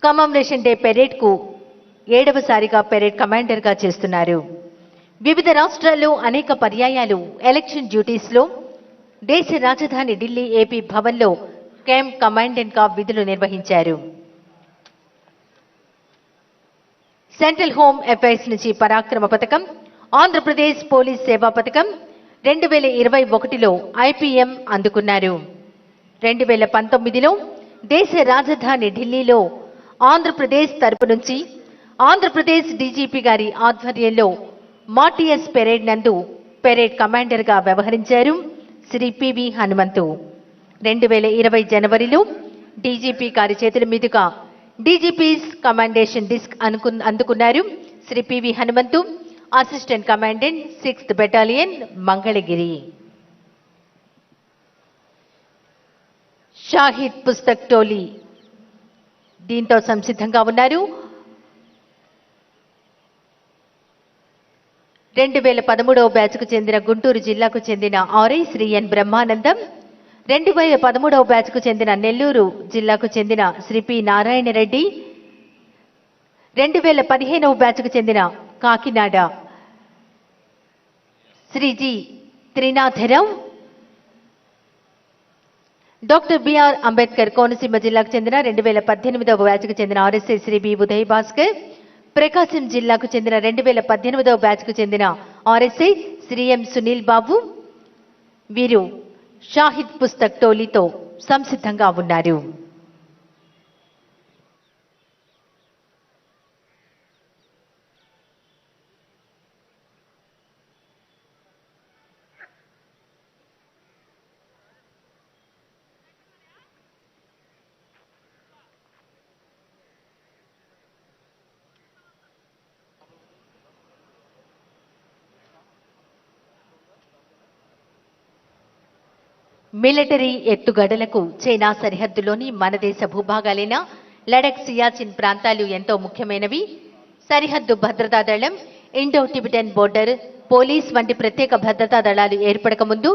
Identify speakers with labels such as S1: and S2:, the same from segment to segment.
S1: Commemoration day parade కు 7వసారిగా parade commander గా చేస్తున్నారు. వివిధ రాష్ట్రాల్లో అనేక పర్యాయాలు ఎలక్షన్ డ్యూటీస్ లో దేశ రాజధాని ఢిల్లీ ఏపీ భవన్ లో క్యాంప్ కమాండెంట్ గా విధులు నిర్వహించారు. సెంట్రల్ హోమ్ అఫైర్స్ నుంచి పరాక్రమ పథకం, ఆంధ్రప్రదేశ్ పోలీస్ సేవా పథకం 2021లో ఐపీఎం అందుకున్నారు. 2019లో దేశ రాజధాని ఢిల్లీలో ఆంధ్రప్రదేశ్ తరపు నుంచి ఆంధ్రప్రదేశ్ డీజీపీ గారి ఆధ్వర్యంలో మార్టియస్ పెరేడ్ నందు పెరేడ్ కమాండర్ గా వ్యవహరించారు శ్రీ పివి హనుమంతు. 2020 జనవరిలో డీజీపీ గారి చేతుల మీదుగా డీజీపీస్ కమాండేషన్ డిస్క్ అందుకున్నారు Shri PV Hanumanthu, assistant commandant 6th battalion Mangalagiri. షాహిద్ పుస్తక్ టోలీ దీంతో సంసిద్ధంగా ఉన్నారు. 2013వ బ్యాచ్కు చెందిన గుంటూరు జిల్లాకు చెందిన ఆర్ఐ శ్రీ ఎన్ బ్రహ్మానందం, 2013వ బ్యాచ్కు చెందిన నెల్లూరు జిల్లాకు చెందిన శ్రీ పి నారాయణ రెడ్డి, 2015వ బ్యాచ్కు చెందిన Kakinada Shri G Trinatharao, doctor BR Ambedkar Konaseema జిల్లాకు చెందిన 2018వ బ్యాచ్కు చెందిన ఆర్ఎస్ఐ శ్రీ బి ఉదయ్ భాస్కర్, ప్రకాశం జిల్లాకు చెందిన 2018వ బ్యాచ్కు చెందిన ఆర్ఎస్ఐ శ్రీ ఎం సునీల్ బాబు వీరు షాహిద్ పుస్తక్ టోలీతో సంసిద్ధంగా ఉన్నారు. మిలిటరీ ఎత్తుగడలకు చైనా సరిహద్దులోని మన దేశ భూభాగాలైన లడక్, సియాచిన్ ప్రాంతాలు ఎంతో ముఖ్యమైనవి. సరిహద్దు భద్రతా దళం, ఇండో టిబెటన్ బోర్డర్ పోలీస్ వంటి ప్రత్యేక భద్రతా దళాలు ఏర్పడక ముందు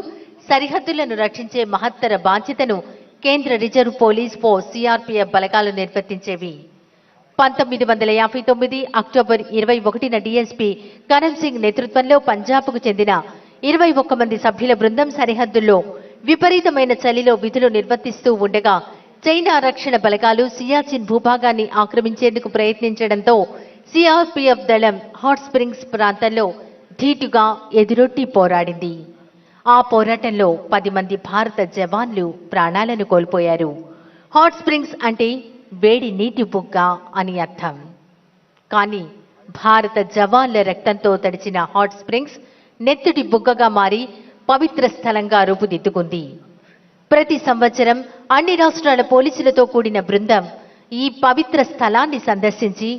S1: సరిహద్దులను రక్షించే మహత్తర బాధ్యతను కేంద్ర రిజర్వ్ పోలీస్ ఫోర్స్ సిఆర్పీఎఫ్ బలగాలు నిర్వర్తించేవి. 1959 అక్టోబర్ 21న డీఎస్పీ కరణ్ సింగ్ నేతృత్వంలో పంజాబ్కు చెందిన 21 మంది సభ్యుల బృందం సరిహద్దుల్లో విపరీతమైన చలిలో విధులు నిర్వర్తిస్తూ ఉండగా చైనా రక్షణ బలగాలు సియాచిన్ భూభాగాన్ని ఆక్రమించేందుకు ప్రయత్నించడంతో సిఆర్పీఎఫ్ దళం హాట్ స్ప్రింగ్స్ ప్రాంతంలో ధీటుగా ఎదురొట్టి పోరాడింది. ఆ పోరాటంలో 10 మంది భారత జవాన్లు ప్రాణాలను కోల్పోయారు. హాట్ స్ప్రింగ్స్ అంటే వేడి నీటి బుగ్గ అని అర్థం. కానీ భారత జవాన్ల రక్తంతో తడిచిన హాట్ స్ప్రింగ్స్ నెత్తుటి బుగ్గగా మారి పవిత్ర స్థలంగా రూపుదిద్దుకుంది. ప్రతి సంవత్సరం అన్ని రాష్ట్రాల పోలీసులతో కూడిన బృందం ఈ పవిత్ర స్థలాన్ని సందర్శించి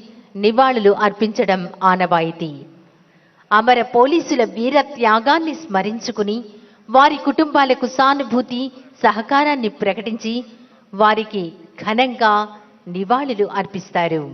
S1: నివాళులు అర్పించడం ఆనవాయితీ. అమర పోలీసుల వీర త్యాగాన్ని స్మరించుకుని వారి కుటుంబాలకు సానుభూతి, సహకారాన్ని ప్రకటించి వారికి ఘనంగా నివాళులు అర్పిస్తారు.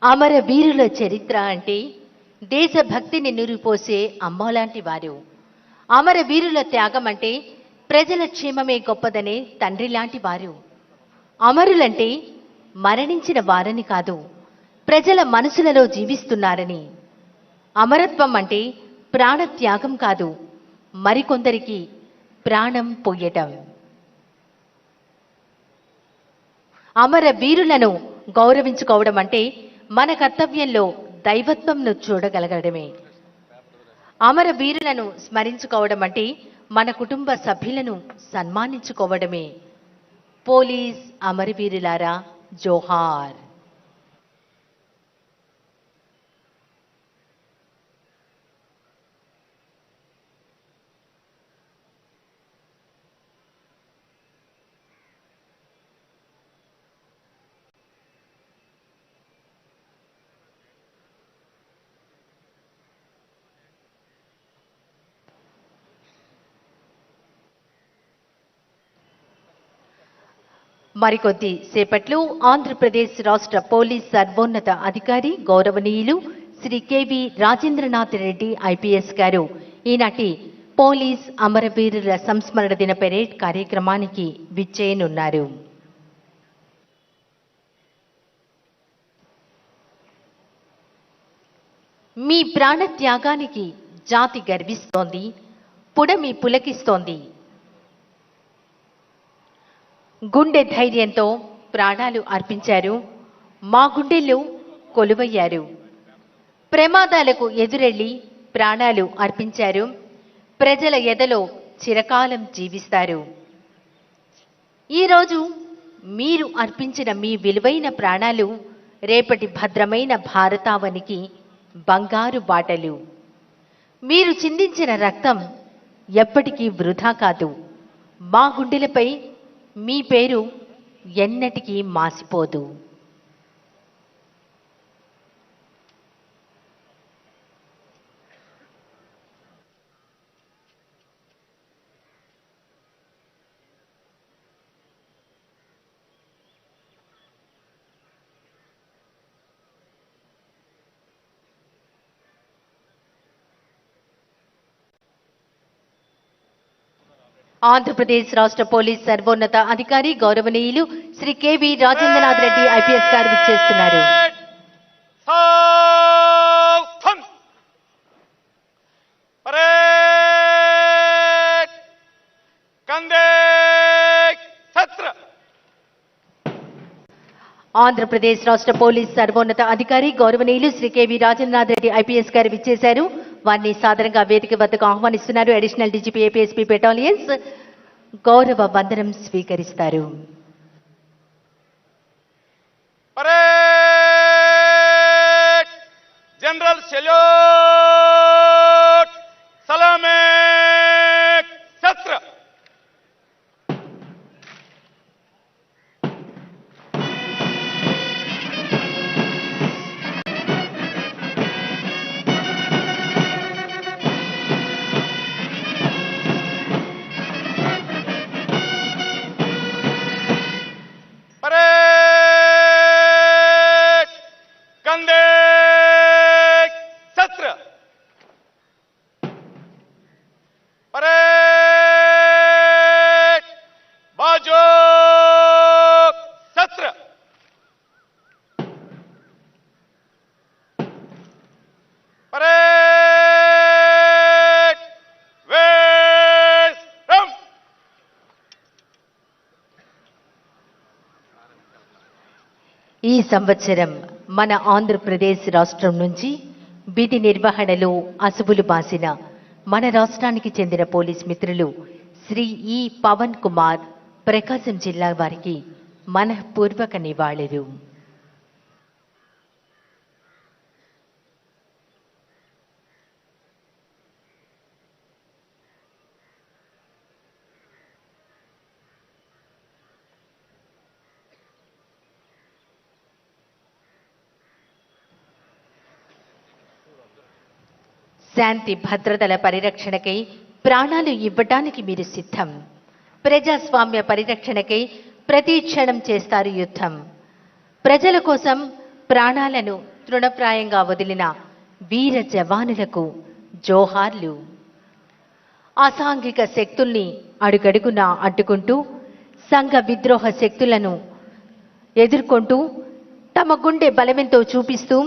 S1: అమర వీరుల చరిత్ర అంటే దేశభక్తిని నిరూపోసే అమ్మలాంటి వారు. అమర వీరుల త్యాగం అంటే ప్రజల క్షేమమే గొప్పదనే తండ్రి లాంటి వారు. అమరులంటే మరణించిన వారని కాదు, ప్రజల మనసులలో జీవిస్తున్నారని. అమరత్వం అంటే ప్రాణత్యాగం కాదు, మరికొందరికి ప్రాణం పోయటం. అమర వీరులను గౌరవించుకోవడం అంటే మన కర్తవ్యంలో దైవత్వంను చూడగలగడమే. అమర వీరులను స్మరించుకోవడం అంటే మన కుటుంబ సభ్యులను సన్మానించుకోవడమే. పోలీస్ అమరవీరులారా జోహార్. మరికొద్ది సేపట్లో ఆంధ్రప్రదేశ్ రాష్ట్ర పోలీస్ సర్వోన్నత అధికారి గౌరవనీయులు శ్రీ కెవి రాజేంద్రనాథ్ రెడ్డి ఐపీఎస్ గారు ఈనాటి పోలీస్ అమరవీరుల సంస్మరణ దిన పెరేడ్ కార్యక్రమానికి విచ్చేయనున్నారు. మీ ప్రాణ త్యాగానికి జాతి గర్విస్తోంది, పుడమి పులకిస్తోంది. గుండె ధైర్యంతో ప్రాణాలు అర్పించారు, మా గుండెల్లో కొలువయ్యారు. ప్రమాదాలకు ఎదురెళ్లి ప్రాణాలు అర్పించారు, ప్రజల ఎదలో చిరకాలం జీవిస్తారు. ఈరోజు మీరు అర్పించిన మీ విలువైన ప్రాణాలు రేపటి భద్రమైన భారతావనికి బంగారు బాటలు. మీరు చిందించిన రక్తం ఎప్పటికీ వృధా కాదు. మా గుండెలపై మీ పేరు ఎన్నటికీ మాసిపోదు. ఆంధ్రప్రదేశ్ రాష్ట్ర పోలీస్ సర్వోన్నత అధికారి గౌరవనీయులు శ్రీ కెవి రాజేంద్రనాథ్ రెడ్డి ఐపీఎస్ గారు విచ్చేస్తున్నారు. ఆంధ్రప్రదేశ్ రాష్ట్ర పోలీస్ సర్వోన్నత అధికారి గౌరవనీయులు శ్రీ కెవి రాజేంద్రనాథ్ రెడ్డి ఐపీఎస్ గారు విచ్చేశారు. వారిని సాదరంగా వేదిక వద్దకు ఆహ్వానిస్తున్నారు. అడిషనల్ డీజీపీ ఏపీఎస్పీ బెటాలియన్స్ గౌరవ వందనం స్వీకరిస్తారు.
S2: జనరల్ సెల్యూట్ సలామే శస్త్ర.
S1: ఈ సంవత్సరం మన ఆంధ్రప్రదేశ్ రాష్ట్రం నుంచి విధి నిర్వహణలో అసువులు బాసిన మన రాష్ట్రానికి చెందిన పోలీస్ మిత్రులు శ్రీ ఈ పవన్ కుమార్ ప్రకాశం జిల్లా వారికి మనఃపూర్వక నివాళులు. శాంతి భద్రతల పరిరక్షణకై ప్రాణాలు ఇవ్వటానికి మీరు సిద్ధం. ప్రజాస్వామ్య పరిరక్షణకై ప్రతి క్షణం చేస్తారు యుద్ధం. ప్రజల కోసం ప్రాణాలను తృణప్రాయంగా వదిలిన వీర జవానులకు జోహార్లు. అసాంఘిక శక్తుల్ని అడుగడుగునా అడ్డుకుంటూ సంఘ విద్రోహ శక్తులను ఎదుర్కొంటూ తమ గుండె బలమెంతో చూపిస్తూ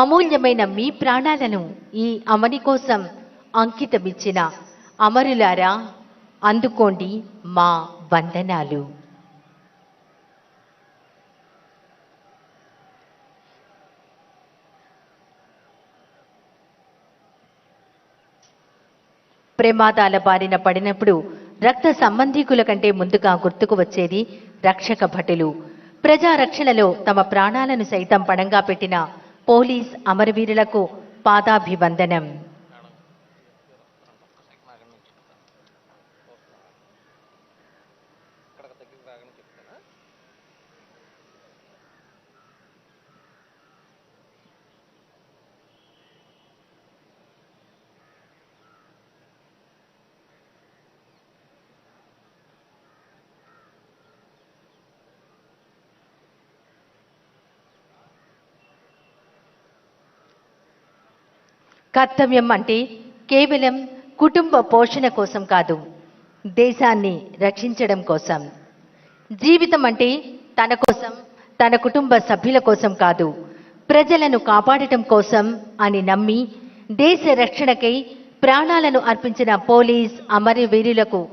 S1: అమూల్యమైన మీ ప్రాణాలను ఈ అమని కోసం అంకితమిచ్చిన అమరులారా, అందుకోండి మా వందనాలు. ప్రమాదాల బారిన పడినప్పుడు రక్త సంబంధీకుల కంటే ముందుగా గుర్తుకు వచ్చేది రక్షక భటులు. ప్రజా రక్షణలో తమ ప్రాణాలను సైతం పణంగా పెట్టిన పోలీస్ అమరవీరులకు పాదాభివందనం. కర్తవ్యం అంటే కేవలం కుటుంబ పోషణ కోసం కాదు, దేశాన్ని రక్షించడం కోసం. జీవితం అంటే తన కోసం, తన కుటుంబ సభ్యుల కోసం కాదు, ప్రజలను కాపాడటం కోసం అని నమ్మి దేశ రక్షణకై ప్రాణాలను అర్పించిన పోలీస్ అమరవీరులకు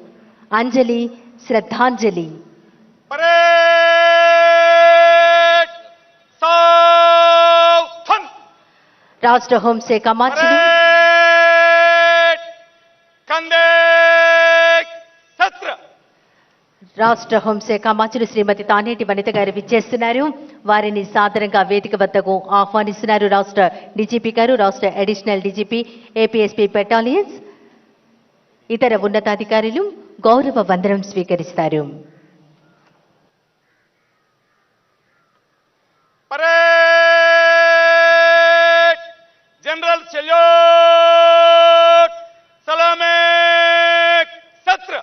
S1: అంజలి, శ్రద్ధాంజలి. రాష్ట్ర హోంశాఖ మంత్రులు రాష్ట్ర హోంశాఖ మంత్రులు శ్రీమతి తానేటి వనిత గారు విచ్చేస్తున్నారు. వారిని సాదరంగా వేదిక వద్దకు ఆహ్వానిస్తున్నారు రాష్ట్ర డీజీపీ గారు, రాష్ట్ర అడిషనల్ డీజీపీ, ఏపీఎస్పీ బెటాలియన్స్, ఇతర ఉన్నతాధికారులు గౌరవ వందనం స్వీకరిస్తారు.
S2: जनरल सैल्यूट, सलामे सत्र.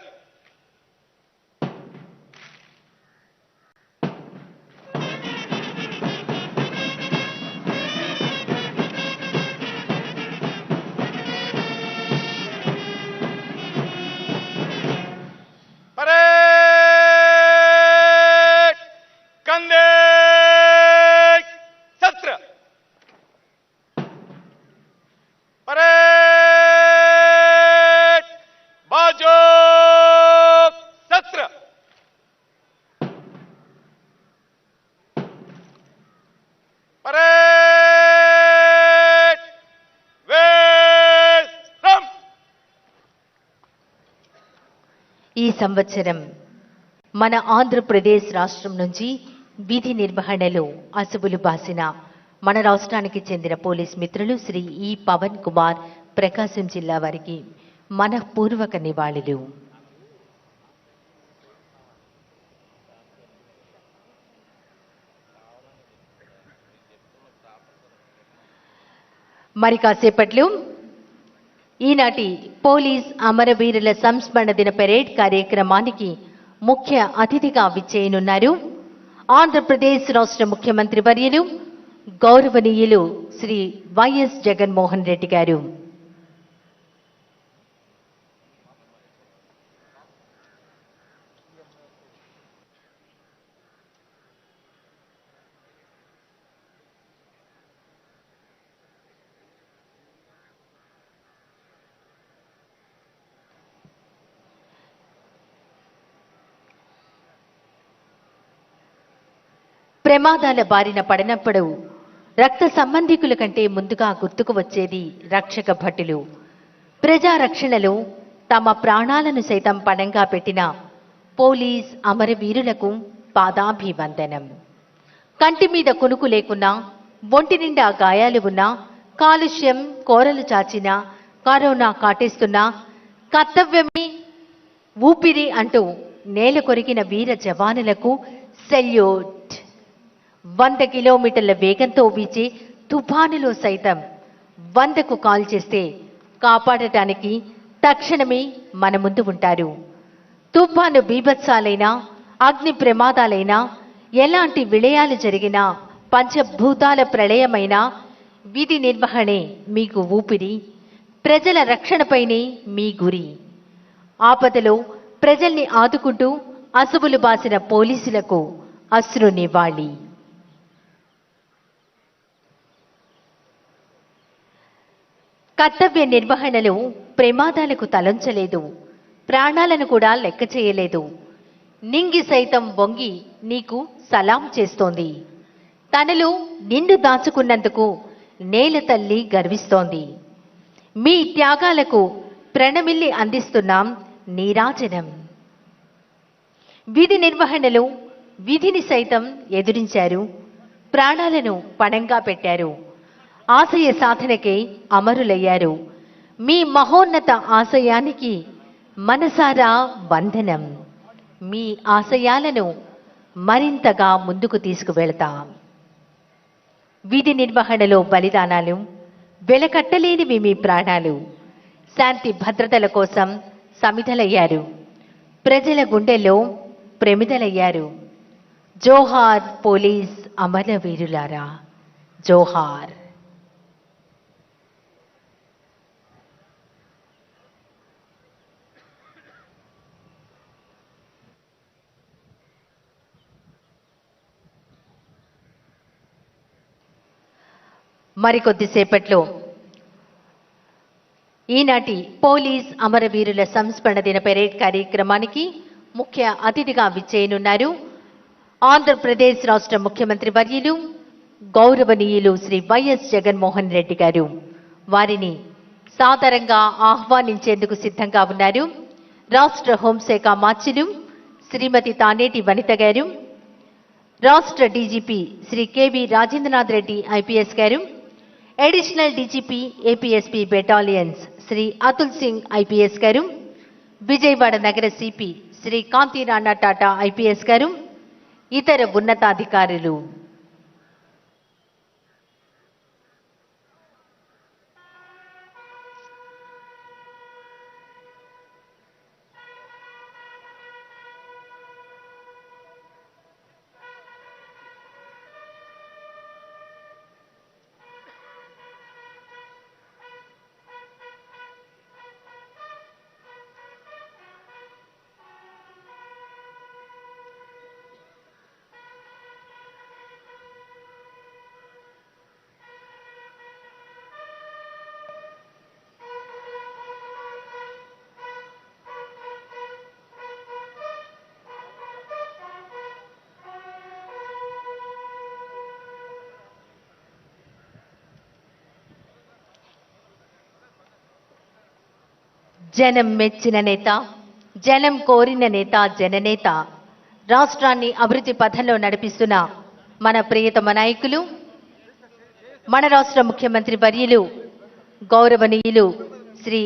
S2: परेड कंधे सत्र. परेड बाजू सत्र. परेड वेस्ट्रम.
S1: ఈ సంవత్సరం మన ఆంధ్రప్రదేశ్ రాష్ట్రం నుంచి విధి నిర్వహణలో అసువులు బాసిన మన రాష్ట్రానికి చెందిన పోలీస్ మిత్రులు శ్రీ ఈ పవన్ కుమార్, ప్రకాశం జిల్లా వారికి మనఃపూర్వక నివాళులు. మరి కాసేపట్లో ఈనాటి పోలీస్ అమరవీరుల సంస్మరణ దిన పెరేడ్ కార్యక్రమానికి ముఖ్య అతిథిగా విచ్చేయనున్నారు ఆంధ్రప్రదేశ్ రాష్ట్ర ముఖ్యమంత్రి వర్యులు గౌరవనీయులు శ్రీ వైఎస్ జగన్మోహన్ రెడ్డి గారు. ప్రమాదాల బారిన పడినప్పుడు రక్త సంబంధికుల కంటే ముందుగా గుర్తుకు వచ్చేది రక్షక భటులు. ప్రజా రక్షణలో తమ ప్రాణాలను సైతం పణంగా పెట్టిన పోలీస్ అమరవీరులకు పాదాభివందనం. కంటి మీద కునుకు లేకున్నా, ఒంటి నిండా గాయాలు ఉన్నా, కాలుష్యం కోరలు చాచినా, కరోనా కాటేస్తున్నా, కర్తవ్యమే ఊపిరి అంటూ నేల కొరికిన వీర జవానులకు సెల్యూట్. 100 కిలోమీటర్ల వేగంతో వీచే తుఫానులో సైతం 100కు కాల్ చేస్తే కాపాడటానికి తక్షణమే మన ముందు ఉంటారు. తుఫాను బీభత్సాలైనా, అగ్ని ప్రమాదాలైనా, ఎలాంటి విలయాలు జరిగినా, పంచభూతాల ప్రళయమైనా విధి నిర్వహణే మీకు ఊపిరి, ప్రజల రక్షణపైనే మీ గురి. ఆపదలో ప్రజల్ని ఆదుకుంటూ అసువులు బాసిన పోలీసులకు అశ్రు నివాళి. కర్తవ్య నిర్వహణలో ప్రమాదాలకు తలంచలేదు, ప్రాణాలను కూడా లెక్క చేయలేదు. నింగి సైతం వంగి నీకు సలాం చేస్తోంది. తనలో నిండు దాచుకున్నందుకు నేల తల్లి గర్విస్తోంది. మీ త్యాగాలకు ప్రణమిల్లి అందిస్తున్నాం నీరాజనం. విధి నిర్వహణలో విధిని సైతం ఎదురించారు, ప్రాణాలను పణంగా పెట్టారు, ఆశయ సాధనకై అమరులయ్యారు. మీ మహోన్నత ఆశయానికి మనసారా వందనం. మీ ఆశయాలను మరింతగా ముందుకు తీసుకువెళతాం. విధి నిర్వహణలో బలిదానాలు, వెలకట్టలేనివి మీ ప్రాణాలు. శాంతి భద్రతల కోసం సమిధలయ్యారు, ప్రజల గుండెల్లో ప్రమిదలయ్యారు. జోహార్ పోలీస్ అమరవీరులారా, జోహార్. మరికొద్దిసేపట్లో ఈనాటి పోలీస్ అమరవీరుల సంస్మరణ దిన పెరేడ్ కార్యక్రమానికి ముఖ్య అతిథిగా విచ్చేయనున్నారు ఆంధ్రప్రదేశ్ రాష్ట్ర ముఖ్యమంత్రి వర్యులు గౌరవనీయులు శ్రీ వైఎస్ జగన్మోహన్ రెడ్డి గారు. వారిని సాదరంగా ఆహ్వానించేందుకు సిద్ధంగా ఉన్నారు రాష్ట్ర హోంశాఖ మార్చిలు శ్రీమతి తానేటి వనిత గారు, రాష్ట్ర DGP Shri KV Rajendranath Reddy IPS గారు, additional DGP APSP battalions Shri Atul Singh IPS గారు, విజయవాడ నగర సిపి శ్రీ కాంతి రాణా టాటా ఐపీఎస్ గారు, ఇతర ఉన్నతాధికారులు. జనం మెచ్చిన నేత, జనం కోరిన నేత, జననేత, రాష్ట్రాన్ని అభివృద్ధి పథంలో నడిపిస్తున్న మన ప్రియతమ నాయకులు, మన రాష్ట్ర ముఖ్యమంత్రి వర్యులు గౌరవనీయులు శ్రీ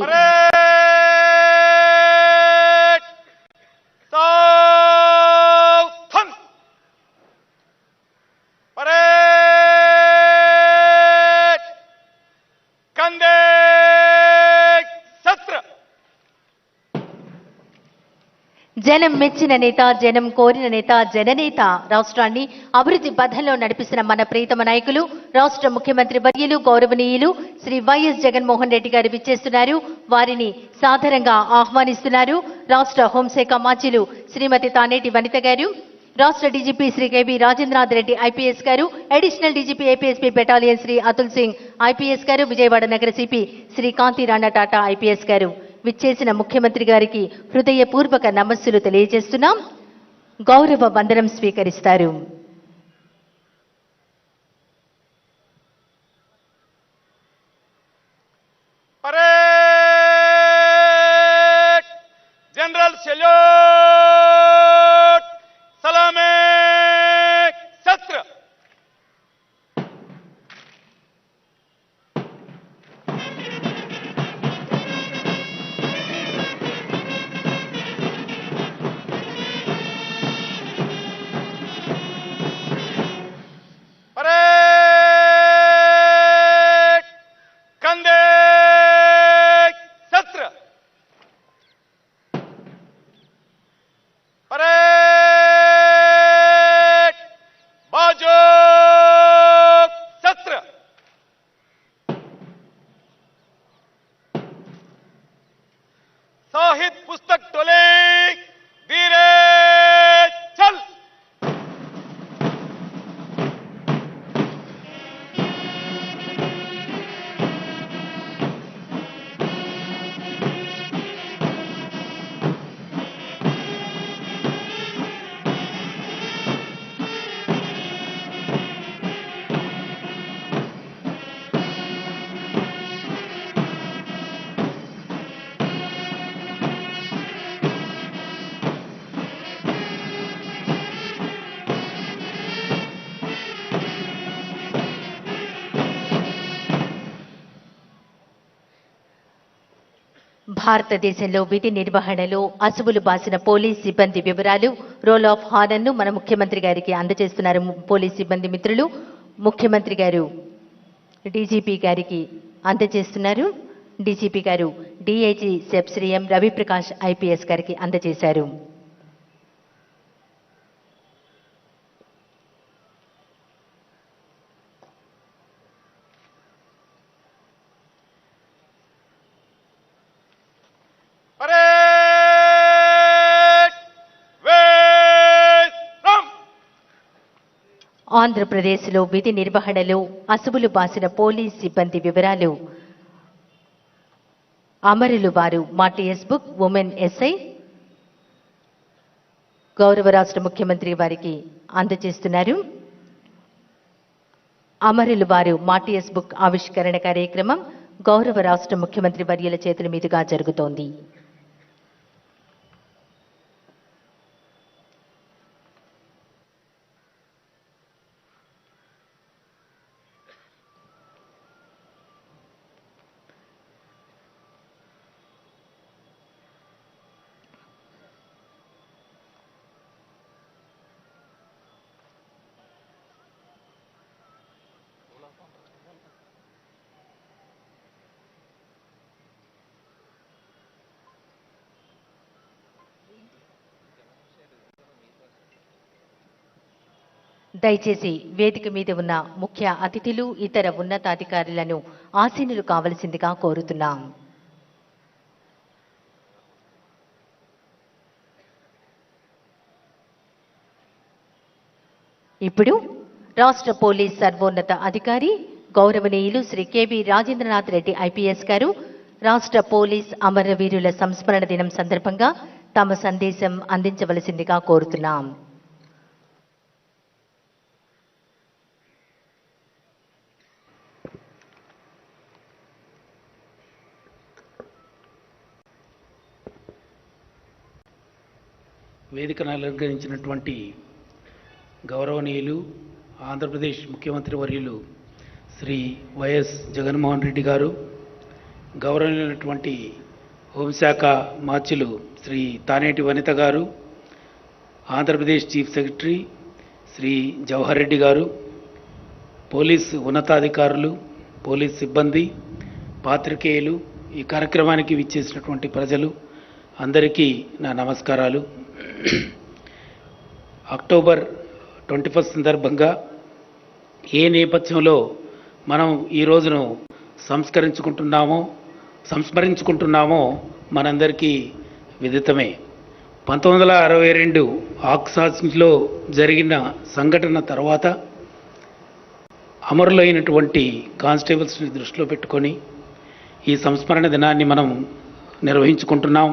S1: జనం మెచ్చిన నేత, జనం కోరిన నేత, జననేత, రాష్ట్రాన్ని అభివృద్ధి పథంలో నడిపిస్తున్న మన ప్రియతమ నాయకులు రాష్ట్ర ముఖ్యమంత్రి వర్యులు గౌరవనీయులు శ్రీ వైఎస్ జగన్మోహన్ రెడ్డి గారు విచ్చేస్తున్నారు. వారిని సాదరంగా ఆహ్వానిస్తున్నారు రాష్ట్ర హోంశాఖ మార్చిలు శ్రీమతి తానేటి వనిత గారు, రాష్ట్ర DGP Shri KV Rajendranath Reddy IPS గారు, additional DGP APSP battalion Shri Atul Singh IPS గారు, విజయవాడ నగర సిపి శ్రీ కాంతి రాణా టాటా ఐపీఎస్ గారు. విచ్చేసిన ముఖ్యమంత్రి గారికి హృదయపూర్వక నమస్సులు తెలియజేస్తున్నాం. గౌరవ వందనం స్వీకరిస్తారు.
S2: పరేడ్ జనరల్ సెల్యూట్ సలామే సత్ర. साहित्य पुस्तक टोले धीरे चल.
S1: భారతదేశంలో విధి నిర్వహణలో అసువులు బాసిన పోలీస్ సిబ్బంది వివరాలు రోల్ ఆఫ్ హానర్ను మన ముఖ్యమంత్రి గారికి అందజేస్తున్నారు పోలీస్ సిబ్బంది మిత్రులు. ముఖ్యమంత్రి గారు డీజీపీ గారికి అందజేస్తున్నారు. డీజీపీ గారు DIG Shri M Raviprakash IPS గారికి అందజేశారు. ఆంధ్రప్రదేశ్లో విధి నిర్వహణలో అసువులు బాసిన పోలీస్ సిబ్బంది వివరాలు అమరులు వారు మా టీఎస్ బుక్ ఉమెన్ ఎస్ఐ గౌరవ రాష్ట్ర ముఖ్యమంత్రి వారికి అందజేస్తున్నారు. అమరులు వారు మా టీఎస్ బుక్ ఆవిష్కరణ కార్యక్రమం గౌరవ రాష్ట్ర ముఖ్యమంత్రి వర్యుల చేతుల మీదుగా జరుగుతోంది. దయచేసి వేదిక మీద ఉన్న ముఖ్య అతిథులు ఇతర ఉన్నతాధికారులను ఆసీనులు కావలసిందిగా కోరుతున్నాం. ఇప్పుడు రాష్ట్ర పోలీస్ సర్వోన్నత అధికారి గౌరవనీయులు శ్రీ కెవి రాజేంద్రనాథ్ రెడ్డి ఐపీఎస్ గారు రాష్ట్ర పోలీస్ అమరవీరుల సంస్మరణ దినం సందర్భంగా తమ సందేశం అందించవలసిందిగా కోరుతున్నాం.
S3: వేదికను అలంకరించినటువంటి గౌరవనీయులు ఆంధ్రప్రదేశ్ ముఖ్యమంత్రి వర్యులు శ్రీ వైఎస్ జగన్మోహన్ రెడ్డి గారు, గౌరవనీయులైనటువంటి హోంశాఖ మార్చులు శ్రీ తానేటి వనిత గారు, ఆంధ్రప్రదేశ్ చీఫ్ సెక్రటరీ శ్రీ జవహర్ రెడ్డి గారు, పోలీసు ఉన్నతాధికారులు, పోలీస్ సిబ్బంది, పాత్రికేయులు, ఈ కార్యక్రమానికి విచ్చేసినటువంటి ప్రజలు అందరికీ నా నమస్కారాలు. అక్టోబర్ 21 సందర్భంగా ఏ నేపథ్యంలో మనం ఈ రోజును సంస్మరించుకుంటున్నామో మనందరికీ విదితమే. 1962 ఆక్సాస్లో జరిగిన సంఘటన తర్వాత అమరులైనటువంటి కానిస్టేబుల్స్ని దృష్టిలో పెట్టుకొని ఈ సంస్మరణ దినాన్ని మనం నిర్వహించుకుంటున్నాం.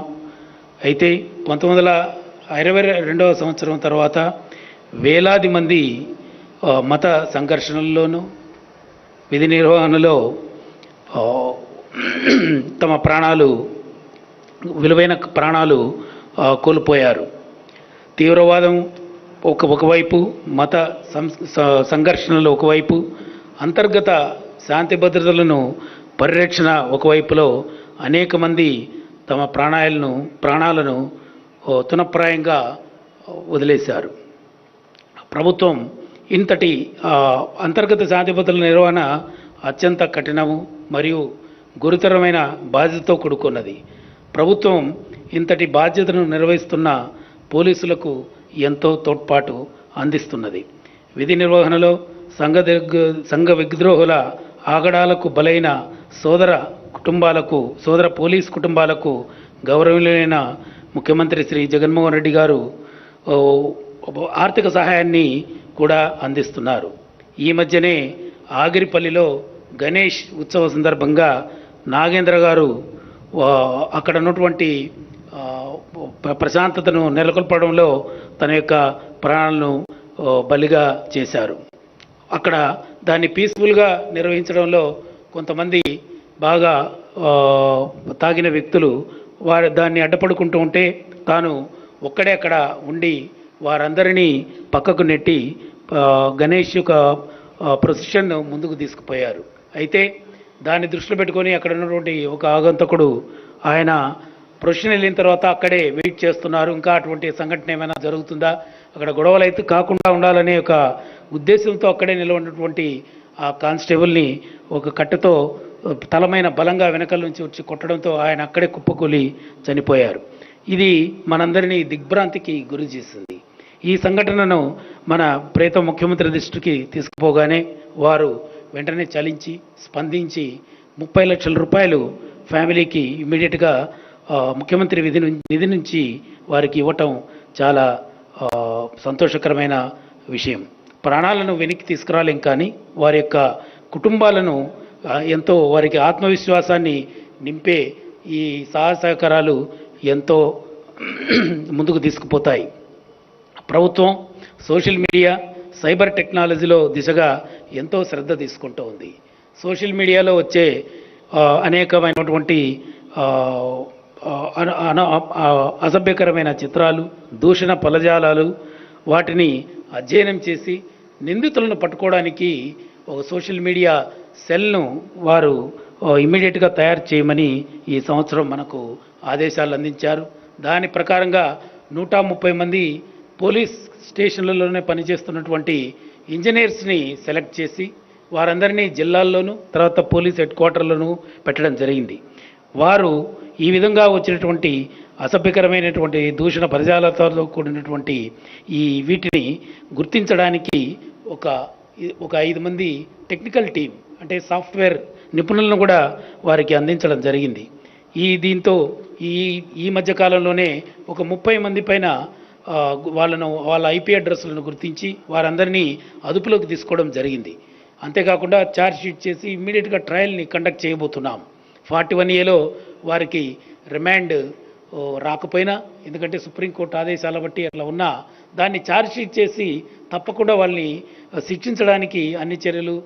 S3: అయితే 1922వ సంవత్సరం తర్వాత వేలాది మంది మత సంఘర్షణల్లోనూ విధి నిర్వహణలో తమ విలువైన ప్రాణాలు కోల్పోయారు. తీవ్రవాదం ఒకవైపు, మత సంఘర్షణలు ఒకవైపు, అంతర్గత శాంతి భద్రతలను పరిరక్షణ ఒకవైపులో అనేక మంది తమ ప్రాణాలను తునప్రాయంగా వదిలేశారు. ప్రభుత్వం ఇంతటి అంతర్గత శాంతి భద్రతల నిర్వహణ అత్యంత కఠినము మరియు గురుతరమైన బాధ్యతతో కూడుకున్నది. ప్రభుత్వం ఇంతటి బాధ్యతను నిర్వహిస్తున్న పోలీసులకు ఎంతో తోడ్పాటు అందిస్తున్నది. విధి నిర్వహణలో సంఘ విద్రోహుల ఆగడాలకు బలైన సోదర పోలీస్ కుటుంబాలకు గౌరవనీయులైన ముఖ్యమంత్రి శ్రీ జగన్మోహన్ రెడ్డి గారు ఆర్థిక సహాయాన్ని కూడా అందిస్తున్నారు. ఈ మధ్యనే ఆగిరిపల్లిలో గణేష్ ఉత్సవ సందర్భంగా నాగేంద్ర గారు అక్కడ ఉన్నటువంటి ప్రశాంతతను నెలకొల్పడంలో తన యొక్క ప్రాణాలను బలిగా చేశారు. అక్కడ దాన్ని పీస్ఫుల్గా నిర్వహించడంలో కొంతమంది బాగా తాగిన వ్యక్తులు దాన్ని అడ్డపడుకుంటూ ఉంటే తాను ఒక్కడే అక్కడ ఉండి వారందరినీ పక్కకు నెట్టి గణేష్ యొక్క ప్రొసెషన్ ముందుకు తీసుకుపోయారు. అయితే దాన్ని దృష్టిలో పెట్టుకొని అక్కడ ఉన్నటువంటి ఒక ఆగంతకుడు ఆయన ప్రొఫెషన్ వెళ్ళిన తర్వాత అక్కడే వెయిట్ చేస్తున్నారు. ఇంకా అటువంటి సంఘటన ఏమైనా జరుగుతుందా, అక్కడ గొడవలు అయితే కాకుండా ఉండాలనే ఒక ఉద్దేశంతో అక్కడే నిలబడినటువంటి ఆ కానిస్టేబుల్ని ఒక కట్టెతో తలమైన బలంగా వెనకాల నుంచి వచ్చి కొట్టడంతో ఆయన అక్కడే కుప్పకూలి చనిపోయారు. ఇది మనందరినీ దిగ్భ్రాంతికి గురి చేసింది. ఈ సంఘటనను మన ప్రియతమ ముఖ్యమంత్రి దృష్టికి తీసుకుపోగానే వారు వెంటనే చలించి స్పందించి 30 లక్షల రూపాయలు ఫ్యామిలీకి ఇమ్మీడియట్గా ముఖ్యమంత్రి నిధి నుంచి వారికి ఇవ్వటం చాలా సంతోషకరమైన విషయం. ప్రాణాలను వెనక్కి తీసుకురాలేం, కానీ వారి యొక్క కుటుంబాలను ఎంతో వారికి ఆత్మవిశ్వాసాన్ని నింపే ఈ సహకారాలు ఎంతో ముందుకు తీసుకుపోతాయి. ప్రభుత్వం సోషల్ మీడియా సైబర్ టెక్నాలజీలో దిశగా ఎంతో శ్రద్ధ తీసుకుంటూ ఉంది. సోషల్ మీడియాలో వచ్చే అనేకమైనటువంటి అసభ్యకరమైన చిత్రాలు, దూషణ పదజాలాలు, వాటిని అధ్యయనం చేసి నిందితులను పట్టుకోవడానికి ఒక సోషల్ మీడియా సెల్ను వారు ఇమ్మీడియట్గా తయారు చేయమని ఈ సంవత్సరం మనకు ఆదేశాలు అందించారు. దాని ప్రకారంగా 130 మంది పోలీస్ స్టేషన్లలోనే పనిచేస్తున్నటువంటి ఇంజనీర్స్ని సెలెక్ట్ చేసి వారందరినీ జిల్లాల్లోనూ తర్వాత పోలీస్ హెడ్ క్వార్టర్లోనూ పెట్టడం జరిగింది. వారు ఈ విధంగా వచ్చినటువంటి అసభ్యకరమైనటువంటి దూషణ పదజాలతో కూడినటువంటి ఈ వీటిని గుర్తించడానికి ఒక 5 మంది టెక్నికల్ టీం అంటే సాఫ్ట్వేర్ నిపుణులను కూడా వారికి అందించడం జరిగింది. దీంతో ఈ మధ్య కాలంలోనే ఒక 30 మంది పైన వాళ్ళ ఐపీ అడ్రస్లను గుర్తించి వారందరినీ అదుపులోకి తీసుకోవడం జరిగింది. అంతేకాకుండా ఛార్జ్ షీట్ చేసి ఇమ్మీడియట్గా ట్రయల్ని కండక్ట్ చేయబోతున్నాం. 41A వారికి రిమాండ్ రాకపోయినా, ఎందుకంటే సుప్రీంకోర్టు ఆదేశాల బట్టి అట్లా ఉన్నా దాన్ని ఛార్జ్ షీట్ చేసి తప్పకుండా వాళ్ళని శిక్షించడానికి అన్ని చర్యలు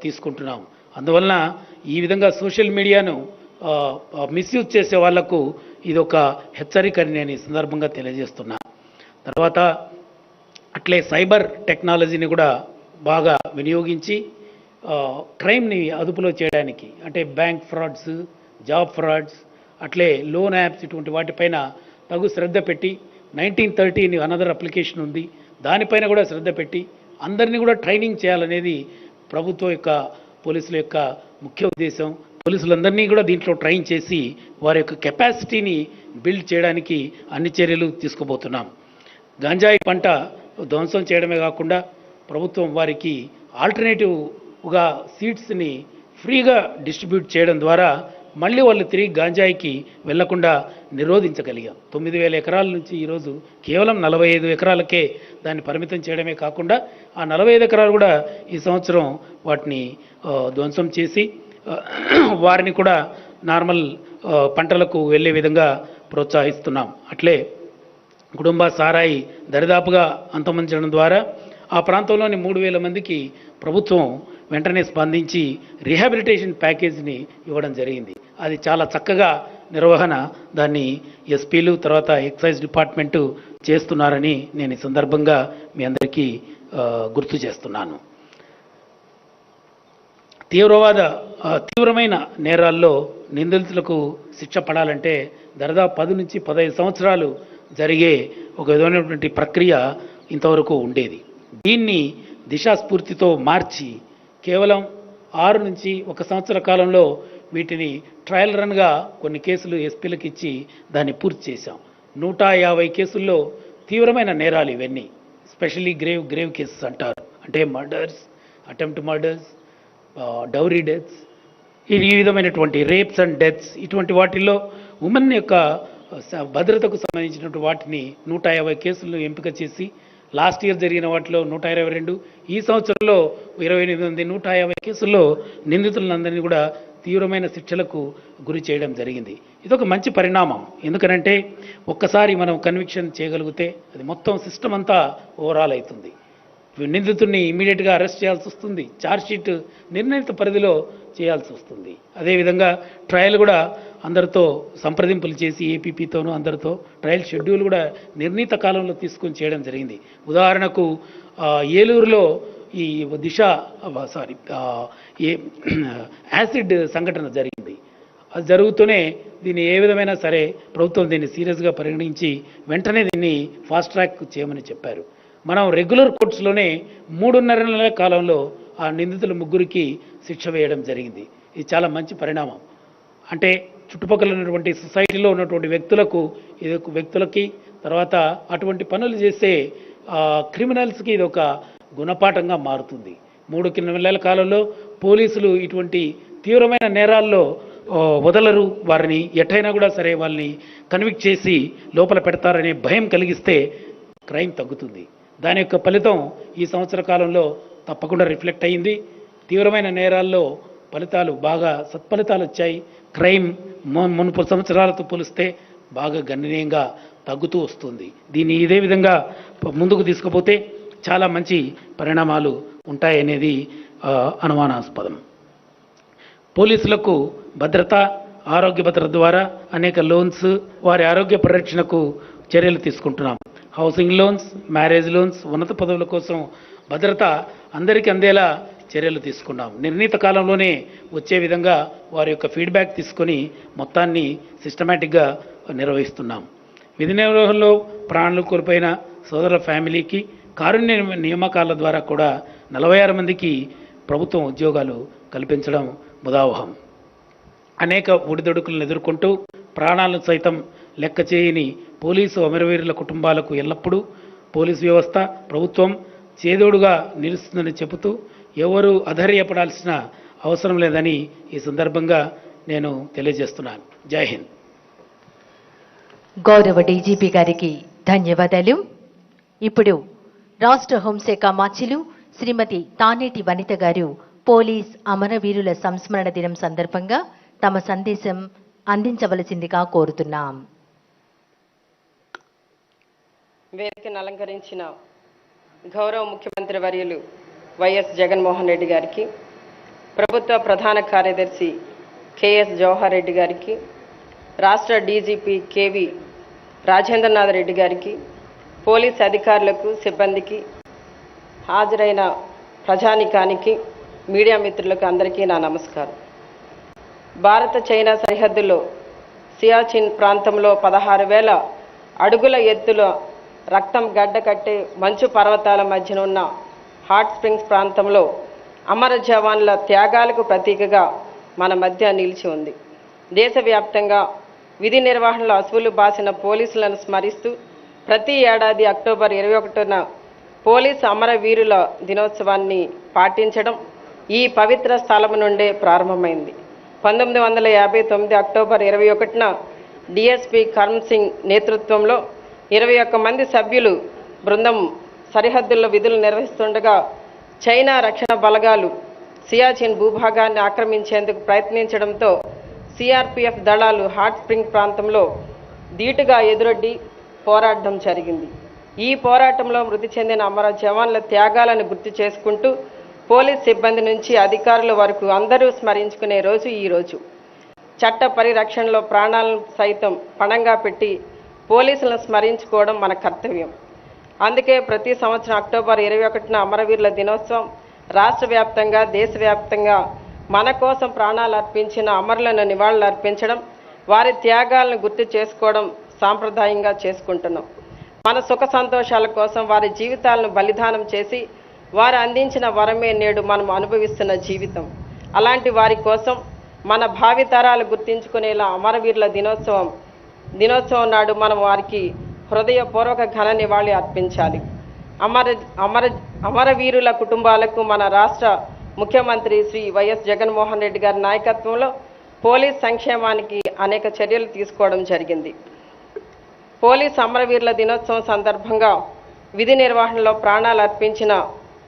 S3: తీసుకుంటున్నాం. అందువలన ఈ విధంగా సోషల్ మీడియాను మిస్యూజ్ చేసే వాళ్లకు ఇది ఒక హెచ్చరికని నేను ఈ సందర్భంగా తెలియజేస్తున్నా. తర్వాత అట్లే సైబర్ టెక్నాలజీని కూడా బాగా వినియోగించి క్రైమ్ని అదుపులో చేయడానికి, అంటే బ్యాంక్ ఫ్రాడ్స్, జాబ్ ఫ్రాడ్స్, అట్లే లోన్ యాప్స్, ఇటువంటి వాటిపైన తగు శ్రద్ధ పెట్టి 1930 అనదర్ అప్లికేషన్ ఉంది, దానిపైన కూడా శ్రద్ధ పెట్టి అందరినీ కూడా ట్రైనింగ్ చేయాలనేది ప్రభుత్వం యొక్క పోలీసుల యొక్క ముఖ్య ఉద్దేశం. పోలీసులందరినీ కూడా దీంట్లో ట్రైన్ చేసి వారి యొక్క కెపాసిటీని బిల్డ్ చేయడానికి అన్ని చర్యలు తీసుకుపోతున్నాం. గంజాయి పంట ధ్వంసం చేయడమే కాకుండా ప్రభుత్వం వారికి ఆల్టర్నేటివ్గా సీడ్స్ని ఫ్రీగా డిస్ట్రిబ్యూట్ చేయడం ద్వారా మళ్ళీ వాళ్ళు తిరిగి గాంజాయికి వెళ్లకుండా నిరోధించగలిగాం. 9,000 ఎకరాల నుంచి ఈరోజు కేవలం 45 ఎకరాలకే దాన్ని పరిమితం చేయడమే కాకుండా ఆ 45 ఎకరాలు కూడా ఈ సంవత్సరం వాటిని ధ్వంసం చేసి వారిని కూడా నార్మల్ పంటలకు వెళ్ళే విధంగా ప్రోత్సహిస్తున్నాం. అట్లే కుటుంబ సారాయి దరిదాపుగా అంతమొందించడం ద్వారా ఆ ప్రాంతంలోని 3,000 మందికి ప్రభుత్వం వెంటనే స్పందించి రీహాబిలిటేషన్ ప్యాకేజీని ఇవ్వడం జరిగింది. అది చాలా చక్కగా నిర్వహణ దాన్ని ఎస్పీలు తర్వాత ఎక్సైజ్ డిపార్ట్మెంటు చేస్తున్నారని నేను ఈ సందర్భంగా మీ అందరికీ గుర్తు చేస్తున్నాను. తీవ్రమైన నేరాల్లో నిందితులకు శిక్ష పడాలంటే దాదాపు 10 నుంచి 15 సంవత్సరాలు జరిగే ఒక విధమైనటువంటి ప్రక్రియ ఇంతవరకు ఉండేది. దీన్ని దిశాస్ఫూర్తితో మార్చి కేవలం 6 నుంచి 1 సంవత్సర కాలంలో వీటిని ట్రయల్ రన్గా కొన్ని కేసులు ఎస్పీలకు ఇచ్చి దాన్ని పూర్తి చేశాం. 150 కేసుల్లో తీవ్రమైన నేరాలు ఇవన్నీ, స్పెషల్లీ గ్రేవ్ కేసెస్ అంటారు, అంటే murders, attempt murders, dowry deaths, ఈ విధమైనటువంటి రేప్స్ అండ్ డెత్స్, ఇటువంటి వాటిల్లో ఉమెన్ యొక్క భద్రతకు సంబంధించినటువంటి వాటిని 150 కేసులను ఎంపిక చేసి లాస్ట్ ఇయర్ జరిగిన వాటిలో 122, ఈ సంవత్సరంలో 28 150 కేసుల్లో నిందితులందరినీ కూడా తీవ్రమైన శిక్షలకు గురి చేయడం జరిగింది. ఇదొక మంచి పరిణామం. ఎందుకనంటే ఒక్కసారి మనం కన్విక్షన్ చేయగలిగితే అది మొత్తం సిస్టమ్ అంతా ఓవరాల్ అవుతుంది. నిందితుడిని ఇమీడియట్గా అరెస్ట్ చేయాల్సి వస్తుంది, ఛార్జ్షీట్ నిర్ణీత పరిధిలో చేయాల్సి వస్తుంది. అదేవిధంగా ట్రయల్ కూడా అందరితో సంప్రదింపులు చేసి ఏపీపీతోనూ అందరితో ట్రయల్ షెడ్యూల్ కూడా నిర్ణీత కాలంలో తీసుకొని చేయడం జరిగింది. ఉదాహరణకు ఏలూరులో ఈ ఏ యాసిడ్ సంఘటన జరిగింది. అది జరుగుతూనే దీన్ని ఏ విధమైనా సరే ప్రభుత్వం దీన్ని సీరియస్గా పరిగణించి వెంటనే దీన్ని ఫాస్ట్ ట్రాక్ చేయమని చెప్పారు. మనం రెగ్యులర్ కోర్ట్స్లోనే 3.5 నెలల కాలంలో ఆ నిందితుల ముగ్గురికి శిక్ష వేయడం జరిగింది. ఇది చాలా మంచి పరిణామం. అంటే చుట్టుపక్కల ఉన్నటువంటి సొసైటీలో ఉన్నటువంటి వ్యక్తులకి తర్వాత అటువంటి పనులు చేసే క్రిమినల్స్కి ఇది ఒక గుణపాఠంగా మారుతుంది. 3 నెలల కాలంలో పోలీసులు ఇటువంటి తీవ్రమైన నేరాల్లో వదలరు, వారిని ఎట్టయినా కూడా సరే వాళ్ళని కన్విక్ట్ చేసి లోపల పెడతారనే భయం కలిగిస్తే క్రైమ్ తగ్గుతుంది. దాని యొక్క ఫలితం ఈ సంవత్సర కాలంలో తప్పకుండా రిఫ్లెక్ట్ అయింది. తీవ్రమైన నేరాల్లో ఫలితాలు బాగా సత్ఫలితాలు వచ్చాయి. క్రైమ్ మునుపు సంవత్సరాలతో పోలిస్తే బాగా గణనీయంగా తగ్గుతూ వస్తుంది. దీన్ని ఇదే విధంగా ముందుకు తీసుకుపోతే చాలా మంచి పరిణామాలు ఉంటాయనేది అనుమానాస్పదం. పోలీసులకు భద్రత, ఆరోగ్య భద్రత ద్వారా అనేక లోన్స్, వారి ఆరోగ్య పరిరక్షణకు చర్యలు తీసుకుంటున్నాం. హౌసింగ్ లోన్స్, మ్యారేజ్ లోన్స్, ఉన్నత పదవుల కోసం భద్రత అందరికీ అందేలా చర్యలు తీసుకున్నాం. నిర్ణీత కాలంలోనే వచ్చే విధంగా వారి యొక్క ఫీడ్బ్యాక్ తీసుకొని మొత్తాన్ని సిస్టమేటిక్గా నిర్వహిస్తున్నాం. విధి నిర్వహణలో ప్రాణాలు కోల్పోయిన సోదరుల ఫ్యామిలీకి కారుణ్య నియామకాల ద్వారా కూడా 46 మందికి ప్రభుత్వం ఉద్యోగాలు కల్పించడం ముదావహం. అనేక ఒడిదొడుకులను ఎదుర్కొంటూ ప్రాణాలను సైతం లెక్క చేయని పోలీసు అమరవీరుల కుటుంబాలకు ఎల్లప్పుడూ పోలీసు వ్యవస్థ, ప్రభుత్వం చేదోడుగా నిలుస్తుందని చెబుతూ ఎవరు అధైర్యపడాల్సిన అవసరం లేదని ఈ సందర్భంగా నేను తెలియజేస్తున్నాను. జై హింద్.
S1: గౌరవ డీజీపీ గారికి ధన్యవాదాలు. ఇప్పుడు రాష్ట్ర హోంశాఖ మాచిలు శ్రీమతి తానేటి వనిత గారు పోలీస్ అమరవీరుల సంస్మరణ దినం సందర్భంగా తమ సందేశం అందించవలసిందిగా కోరుతున్నాం.
S4: వేదికను అలంకరించిన గౌరవ ముఖ్యమంత్రి వర్యులు వైఎస్ జగన్మోహన్ రెడ్డి గారికి, ప్రభుత్వ ప్రధాన కార్యదర్శి కెఎస్ జవహర్ రెడ్డి గారికి, రాష్ట్ర డీజీపీ కేవి రాజేంద్రనాథ్ రెడ్డి గారికి, పోలీస్ అధికారులకు, సిబ్బందికి, హాజరైన ప్రజానికానికి, మీడియా మిత్రులకు అందరికీ నా నమస్కారం. భారత చైనా సరిహద్దులో సియాచిన్ ప్రాంతంలో 16,000 అడుగుల ఎత్తులో రక్తం గడ్డకట్టే మంచు పర్వతాల మధ్యన ఉన్న హాట్ స్ప్రింగ్స్ ప్రాంతంలో అమర జవాన్ల త్యాగాలకు ప్రతీకగా మన మధ్య నిలిచి ఉంది. దేశవ్యాప్తంగా విధి నిర్వహణలో అసువులు బాసిన పోలీసులను స్మరిస్తూ ప్రతి ఏడాది అక్టోబర్ 21న పోలీసు అమరవీరుల దినోత్సవాన్ని పాటించడం ఈ పవిత్ర స్థలం నుండే ప్రారంభమైంది. 1959 అక్టోబర్ 21న డిఎస్పీ కర్మ్ సింగ్ నేతృత్వంలో 21 మంది సభ్యులు బృందం సరిహద్దుల్లో విధులు నిర్వహిస్తుండగా చైనా రక్షణ బలగాలు సియాచిన్ భూభాగాన్ని ఆక్రమించేందుకు ప్రయత్నించడంతో సిఆర్పిఎఫ్ దళాలు హాట్ స్ప్రింగ్ ప్రాంతంలో ధీటుగా ఎదురొడ్డి పోరాటం జరిగింది. ఈ పోరాటంలో మృతి చెందిన అమర జవాన్ల త్యాగాలను గుర్తు చేసుకుంటూ పోలీస్ సిబ్బంది నుంచి అధికారుల వరకు అందరూ స్మరించుకునే రోజు ఈ రోజు. చట్ట పరిరక్షణలో ప్రాణాలను సైతం పణంగా పెట్టి పోలీసులను స్మరించుకోవడం మన కర్తవ్యం. అందుకే ప్రతి సంవత్సరం అక్టోబర్ 21న అమరవీరుల దినోత్సవం రాష్ట్ర వ్యాప్తంగా, దేశవ్యాప్తంగా మన కోసం ప్రాణాలు అర్పించిన అమరులను నివాళులు అర్పించడం, వారి త్యాగాలను గుర్తు చేసుకోవడం సాంప్రదాయంగా చేసుకుంటున్నాం. మన సుఖ సంతోషాల కోసం వారి జీవితాలను బలిదానం చేసి వారు అందించిన వరమే నేడు మనం అనుభవిస్తున్న జీవితం. అలాంటి వారి కోసం మన భావితరాలు గుర్తించుకునేలా అమరవీరుల దినోత్సవం నాడు మనం వారికి హృదయపూర్వక ఘన నివాళి అర్పించాలి. అమరవీరుల కుటుంబాలకు మన రాష్ట్ర ముఖ్యమంత్రి శ్రీ వైఎస్ జగన్మోహన్ రెడ్డి గారి నాయకత్వంలో పోలీస్ సంక్షేమానికి అనేక చర్యలు తీసుకోవడం జరిగింది. పోలీస్ అమరవీరుల దినోత్సవం సందర్భంగా విధి నిర్వహణలో ప్రాణాలు అర్పించిన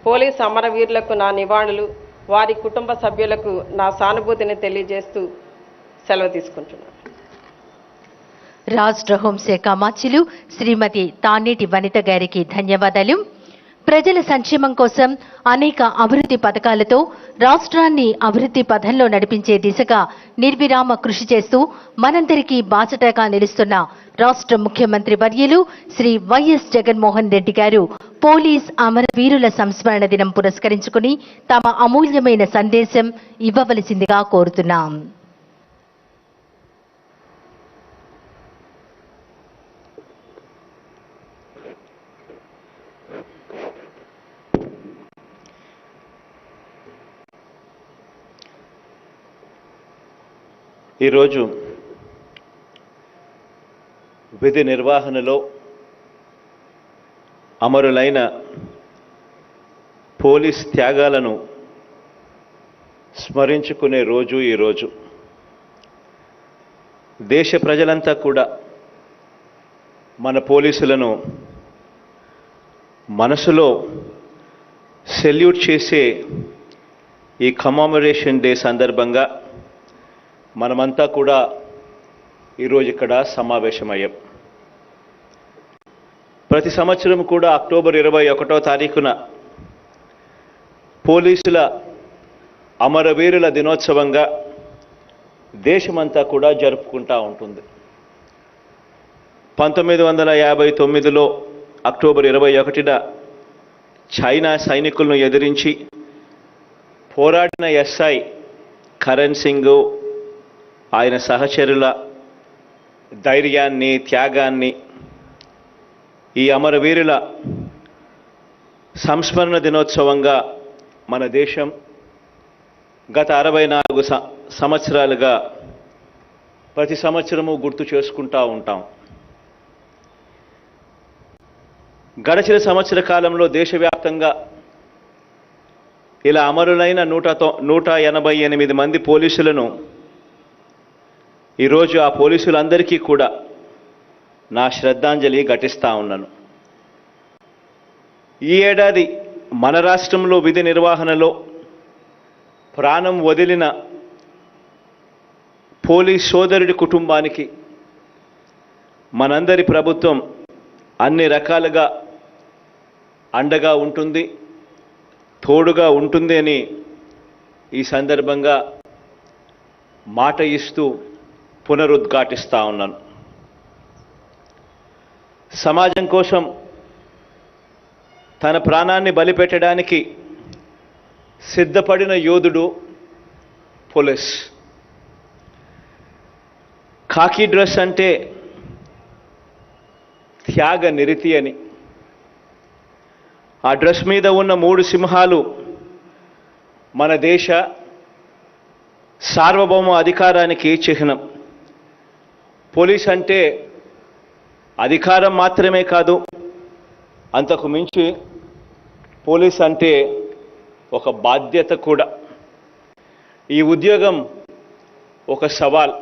S4: పోలీస్ అమరవీరులకు నా నివాళులు, వారి కుటుంబ సభ్యులకు నా సానుభూతిని తెలియజేస్తూ సెలవు తీసుకుంటున్నాను.
S1: రాష్ట్ర హోంశాఖ మాచిలు శ్రీమతి తానేటి వనిత గారికి ధన్యవాదాలు. ప్రజల సంక్షేమం కోసం అనేక అభివృద్ధి పథకాలతో రాష్ట్రాన్ని అభివృద్ధి పథంలో నడిపించే దిశగా నిర్విరామ కృషి చేస్తూ మనందరికీ బాసటగా నిలుస్తున్న రాష్ట్ర ముఖ్యమంత్రి వర్యులు శ్రీ వైఎస్ జగన్మోహన్ రెడ్డి గారు పోలీస్ అమరవీరుల సంస్మరణ దినం పురస్కరించుకుని తమ అమూల్యమైన సందేశం ఇవ్వవలసిందిగా కోరుతున్నాం.
S5: ఈరోజు విధి నిర్వహణలో అమరులైన పోలీస్ త్యాగాలను స్మరించుకునే రోజు ఈరోజు. దేశ ప్రజలంతా కూడా మన పోలీసులను మనసులో సెల్యూట్ చేసే ఈ కమమరేషన్ డే సందర్భంగా మనమంతా కూడా ఈరోజు ఇక్కడ సమావేశమయ్యాం. ప్రతి సంవత్సరం కూడా అక్టోబర్ 21వ తారీఖున పోలీసుల అమరవీరుల దినోత్సవంగా దేశమంతా కూడా జరుపుకుంటూ ఉంటుంది. 1959లో అక్టోబర్ 21న చైనా సైనికులను ఎదిరించి పోరాడిన ఎస్ఐ కరణ్ సింగ్ ఆయన సహచరుల ధైర్యాన్ని, త్యాగాన్ని ఈ అమరవీరుల సంస్మరణ దినోత్సవంగా మన దేశం గత 64 సంవత్సరాలుగా ప్రతి సంవత్సరము గుర్తు చేసుకుంటూ ఉంటాం. గడిచిన సంవత్సర కాలంలో దేశవ్యాప్తంగా ఇలా అమరులైన 188 మంది పోలీసులను ఈరోజు ఆ పోలీసులందరికీ కూడా నా శ్రద్ధాంజలి ఘటిస్తా ఉన్నాను. ఈ ఏడాది మన రాష్ట్రంలో విధి నిర్వహణలో ప్రాణం వదిలిన పోలీస్ సోదరుడి కుటుంబానికి మనందరి ప్రభుత్వం అన్ని రకాలుగా అండగా ఉంటుంది, తోడుగా ఉంటుంది అని ఈ సందర్భంగా మాట ఇస్తూ పునరుద్ఘాటిస్తా ఉన్నాను. సమాజం కోసం తన ప్రాణాన్ని బలిపెట్టడానికి సిద్ధపడిన యోధుడు పోలీస్. ఖాకీ డ్రెస్ అంటే త్యాగ నిరతి అని. ఆ డ్రెస్ మీద ఉన్న 3 సింహాలు మన దేశ సార్వభౌమ అధికారానికి చిహ్నం. పోలీస్ అంటే అధికారం మాత్రమే కాదు, అంతకు మించి పోలీస్ అంటే ఒక బాధ్యత కూడా. ఈ ఉద్యోగం ఒక సవాల్.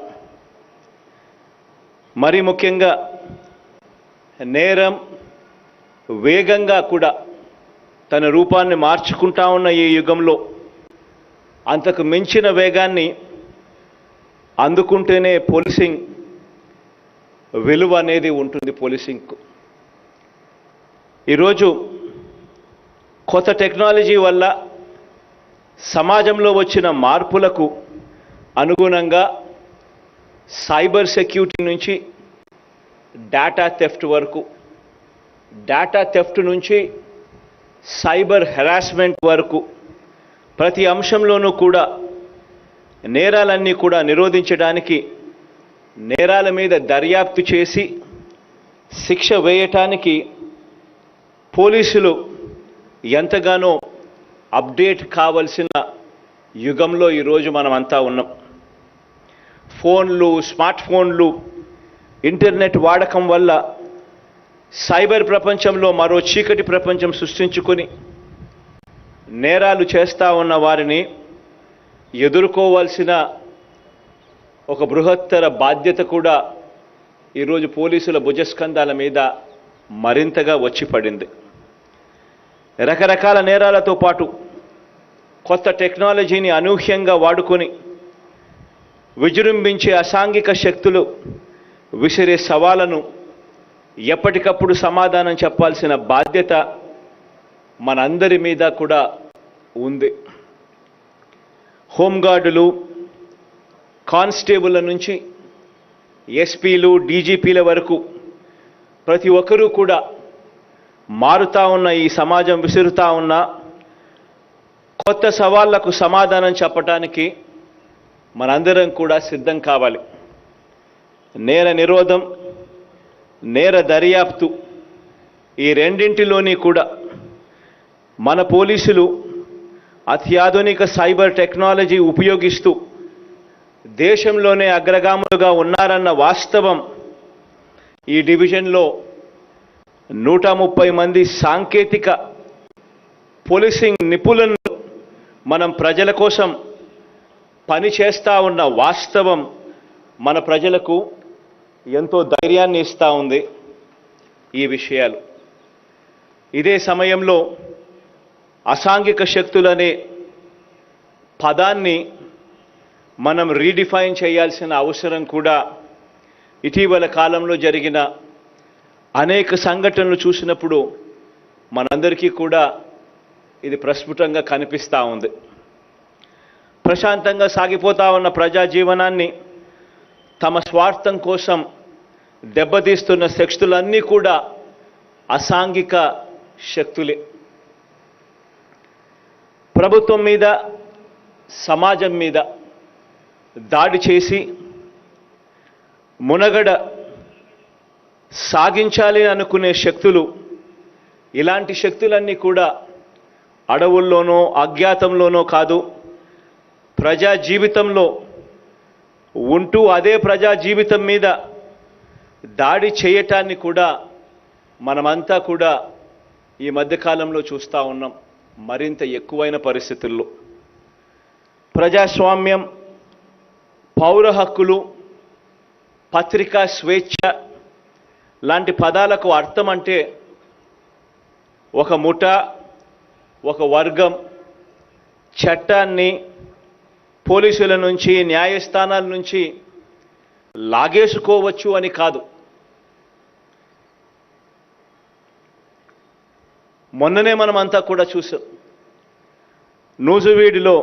S5: మరి ముఖ్యంగా నేరం వేగంగా కూడా తన రూపాన్ని మార్చుకుంటా ఉన్న ఈ యుగంలో అంతకు మించిన వేగాన్ని అందుకుంటేనే పోలీసింగ్ విలువ అనేది ఉంటుంది. పోలీసింగ్కు ఈరోజు కొత్త టెక్నాలజీ వల్ల సమాజంలో వచ్చిన మార్పులకు అనుగుణంగా సైబర్ సెక్యూరిటీ నుంచి డేటా థెఫ్ట్ వరకు, డేటా థెఫ్ట్ నుంచి సైబర్ హెరాస్మెంట్ వరకు ప్రతి అంశంలోనూ కూడా నేరాలన్నీ కూడా నిరోధించడానికి, నేరాల మీద దర్యాప్తు చేసి శిక్ష వేయటానికి పోలీసులు ఎంతగానో అప్డేట్ కావలసిన యుగంలో ఈరోజు మనమంతా ఉన్నాం. ఫోన్లు, స్మార్ట్ ఫోన్లు, ఇంటర్నెట్ వాడకం వల్ల సైబర్ ప్రపంచంలో మరో చీకటి ప్రపంచం సృష్టించుకొని నేరాలు చేస్తూ ఉన్న వారిని ఎదుర్కోవాల్సిన ఒక బృహత్తర బాధ్యత కూడా ఈరోజు పోలీసుల భుజస్కంధాల మీద మరింతగా వచ్చి పడింది. రకరకాల నేరాలతో పాటు కొత్త టెక్నాలజీని అనూహ్యంగా వాడుకొని విజృంభించే అసాంఘిక శక్తులు విసిరే సవాళ్లను ఎప్పటికప్పుడు సమాధానం చెప్పాల్సిన బాధ్యత మనందరి మీద కూడా ఉంది. హోంగార్డులు, కానిస్టేబుల్ల నుంచి ఎస్పీలు, డీజీపీల వరకు ప్రతి ఒక్కరూ కూడా మారుతా ఉన్న ఈ సమాజం విసురుతా ఉన్న కొత్త సవాళ్లకు సమాధానం చెప్పటానికి మనందరం కూడా సిద్ధం కావాలి. నేర నిరోధం, నేర దర్యాప్తు ఈ రెండింటిలోని కూడా మన పోలీసులు అత్యాధునిక సైబర్ టెక్నాలజీ ఉపయోగిస్తూ దేశంలోనే అగ్రగాములుగా ఉన్నారన్న వాస్తవం ఈ డివిజన్లో 130 మంది సాంకేతిక పోలీసింగ్ నిపుణులను మనం ప్రజల కోసం పని చేస్తూ ఉన్న వాస్తవం మన ప్రజలకు ఎంతో ధైర్యాన్ని ఇస్తూ ఉంది. ఈ విషయాలు ఇదే సమయంలో అసాంఘిక శక్తులనే పదాన్ని మనం రీడిఫైన్ చేయాల్సిన అవసరం కూడా ఇటీవల కాలంలో జరిగిన అనేక సంఘటనలు చూసినప్పుడు మనందరికీ కూడా ఇది ప్రస్ఫుటంగా కనిపిస్తూ ఉంది. ప్రశాంతంగా సాగిపోతా ఉన్న ప్రజా జీవనాన్ని తమ స్వార్థం కోసం దెబ్బతీస్తున్న శక్తులన్నీ కూడా అసాంఘిక శక్తులే. ప్రభుత్వం మీద, సమాజం మీద దాడి చేసి మునగడ సాగించాలి అనుకునే శక్తులు, ఇలాంటి శక్తులన్నీ కూడా అడవుల్లోనో అజ్ఞాతంలోనో కాదు, ప్రజా జీవితంలో ఉంటూ అదే ప్రజా జీవితం మీద దాడి చేయటాన్ని కూడా మనమంతా కూడా ఈ మధ్యకాలంలో చూస్తూ ఉన్నాం. మరింత ఎక్కువైన పరిస్థితుల్లో ప్రజాస్వామ్యం, పౌర హక్కులు, పత్రికా స్వేచ్ఛ లాంటి పదాలకు అర్థం అంటే ఒక ముఠ, ఒక వర్గం చట్టాన్ని పోలీసుల నుంచి, న్యాయస్థానాల నుంచి లాగేసుకోవచ్చు అని కాదు. మొన్ననే మనమంతా కూడా చూసాం. నూజువీడిలో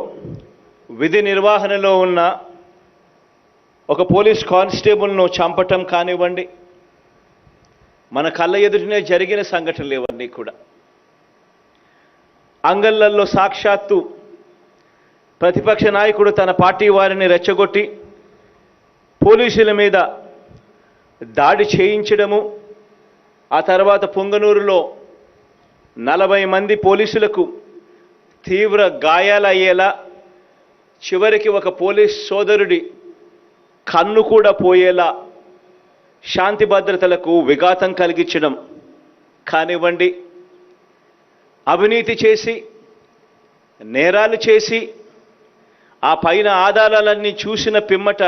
S5: విధి నిర్వహణలో ఉన్న ఒక పోలీస్ కానిస్టేబుల్ను చంపటం కానివ్వండి, మన కళ్ళ ఎదుటనే జరిగిన సంఘటనలు ఇవన్నీ కూడా. అంగళ్ళల్లో సాక్షాత్తు ప్రతిపక్ష నాయకుడు తన పార్టీ వారిని రెచ్చగొట్టి పోలీసుల మీద దాడి చేయించడము, ఆ తర్వాత పొంగనూరులో 40 మంది పోలీసులకు తీవ్ర గాయాలయ్యేలా, చివరికి ఒక పోలీస్ సోదరుడి కన్ను కూడా పోయేలా శాంతి భద్రతలకు విఘాతం కలిగించడం కానివ్వండి, అవినీతి చేసి నేరాలు చేసి ఆ పైన ఆధారాలన్నీ చూసిన పిమ్మట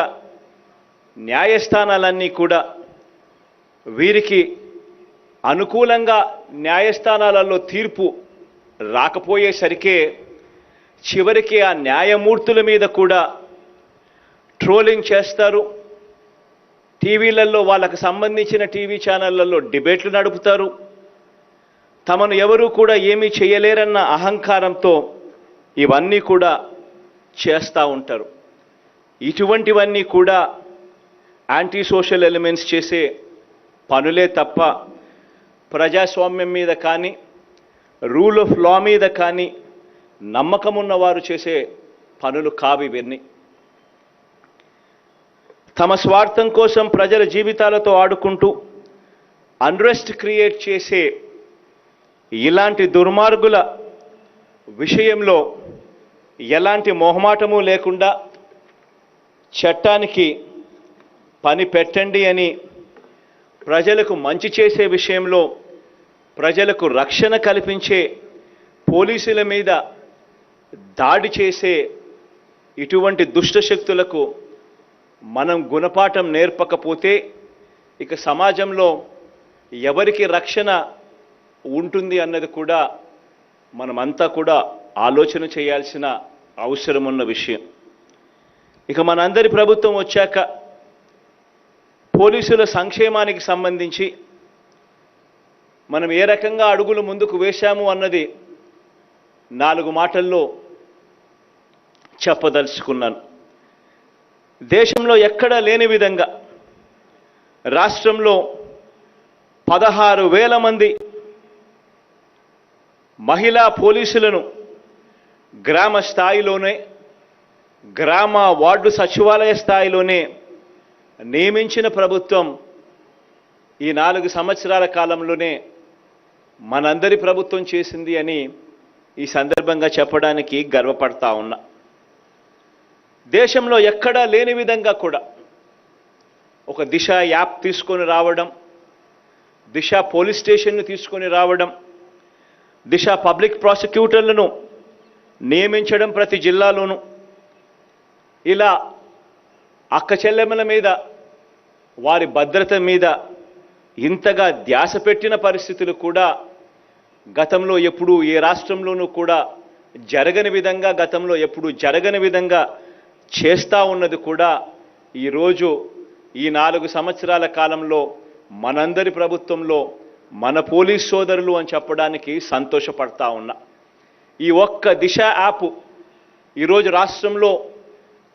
S5: న్యాయస్థానాలన్నీ కూడా వీరికి అనుకూలంగా న్యాయస్థానాలలో తీర్పు రాకపోయేసరికే చివరికి ఆ న్యాయమూర్తుల మీద కూడా ట్రోలింగ్ చేస్తారు. టీవీలలో వాళ్ళకు సంబంధించిన టీవీ ఛానళ్లలో డిబేట్లు నడుపుతారు. తమను ఎవరూ కూడా ఏమీ చేయలేరన్న అహంకారంతో ఇవన్నీ కూడా చేస్తూ ఉంటారు. ఇటువంటివన్నీ కూడా యాంటీ సోషల్ ఎలిమెంట్స్ చేసే పనులే తప్ప ప్రజాస్వామ్యం మీద కానీ, రూల్ ఆఫ్ లా మీద కానీ నమ్మకం ఉన్నవారు చేసే పనులు కావు ఇవన్నీ. తమ స్వార్థం కోసం ప్రజల జీవితాలతో ఆడుకుంటూ అన్రెస్ట్ క్రియేట్ చేసే ఇలాంటి దుర్మార్గుల విషయంలో ఎలాంటి మొహమాటము లేకుండా చట్టానికి పని పెట్టండి అని ప్రజలకు మంచి చేసే విషయంలో, ప్రజలకు రక్షణ కల్పించే పోలీసుల మీద దాడి చేసే ఇటువంటి దుష్టశక్తులకు మనం గుణపాఠం నేర్పకపోతే ఇక సమాజంలో ఎవరికి రక్షణ ఉంటుంది అన్నది కూడా మనమంతా కూడా ఆలోచన చేయాల్సిన అవసరం ఉన్న విషయం. ఇక మనందరి ప్రభుత్వం వచ్చాక పోలీసుల సంక్షేమానికి సంబంధించి మనం ఏ రకంగా అడుగులు ముందుకు వేశాము అన్నది 4 మాటల్లో చెప్పదలుచుకున్నాను. దేశంలో ఎక్కడా లేని విధంగా రాష్ట్రంలో 16,000 మంది మహిళా పోలీసులను గ్రామ స్థాయిలోనే, గ్రామ వార్డు సచివాలయ స్థాయిలోనే నియమించిన ప్రభుత్వం ఈ 4 సంవత్సరాల కాలంలోనే మనందరి ప్రభుత్వం చేసింది అని ఈ సందర్భంగా చెప్పడానికి గర్వపడతా ఉన్నా. దేశంలో ఎక్కడా లేని విధంగా కూడా ఒక దిశ యాప్ తీసుకొని రావడం, దిశ పోలీస్ స్టేషన్ను తీసుకొని రావడం, దిశ పబ్లిక్ ప్రాసిక్యూటర్లను నియమించడం ప్రతి జిల్లాలోనూ, ఇలా అక్క చెల్లెమ్మల మీద, వారి భద్రత మీద ఇంతగా ధ్యాస పెట్టిన పరిస్థితులు కూడా గతంలో ఎప్పుడూ ఏ రాష్ట్రంలోనూ కూడా జరగని విధంగా, గతంలో ఎప్పుడూ జరగని విధంగా చేస్తూ ఉన్నది కూడా ఈరోజు ఈ 4 సంవత్సరాల కాలంలో మనందరి ప్రభుత్వంలో మన పోలీస్ సోదరులు అని చెప్పడానికి సంతోషపడతా ఉన్నా. ఈ ఒక్క దిశ యాప్ ఈరోజు రాష్ట్రంలో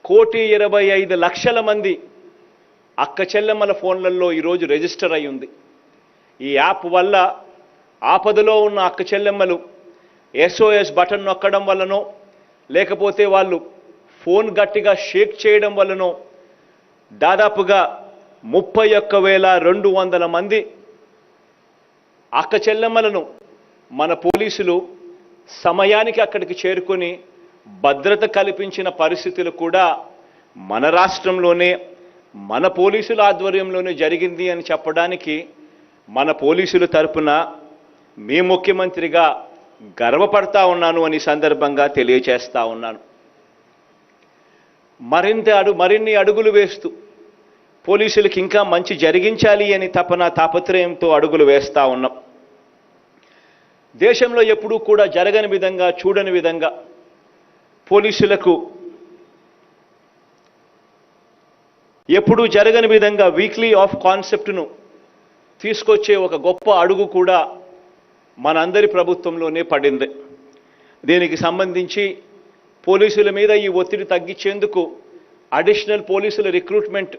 S5: 1,25,00,000 మంది అక్క చెల్లెమ్మల ఫోన్లలో ఈరోజు రిజిస్టర్ అయి ఉంది. ఈ యాప్ వల్ల ఆపదలో ఉన్న అక్క చెల్లెమ్మలు SOS బటన్ నొక్కడం వల్లనో, లేకపోతే వాళ్ళు ఫోన్ గట్టిగా షేక్ చేయడం వల్లనో దాదాపుగా 31,200 మంది అక్క చెల్లెమ్మలను మన పోలీసులు సమయానికి అక్కడికి చేరుకొని భద్రత కల్పించిన పరిస్థితులు కూడా మన రాష్ట్రంలోనే, మన పోలీసుల ఆధ్వర్యంలోనే జరిగింది అని చెప్పడానికి మన పోలీసుల తరపున మీ ముఖ్యమంత్రిగా గర్వపడతా ఉన్నాను అని సందర్భంగా తెలియజేస్తా ఉన్నాను. మరిన్ని అడుగులు వేస్తూ పోలీసులకు ఇంకా మంచి జరిగించాలి అని తాపత్రయంతో అడుగులు వేస్తా ఉన్నాం. దేశంలో ఎప్పుడూ కూడా జరగని విధంగా, చూడని విధంగా పోలీసులకు ఎప్పుడూ జరగని విధంగా వీక్లీ ఆఫ్ కాన్సెప్ట్ను తీసుకొచ్చే ఒక గొప్ప అడుగు కూడా మనందరి ప్రభుత్వంలోనే పడింది. దీనికి సంబంధించి పోలీసుల మీద ఈ ఒత్తిడి తగ్గించేందుకు అడిషనల్ పోలీసుల రిక్రూట్మెంట్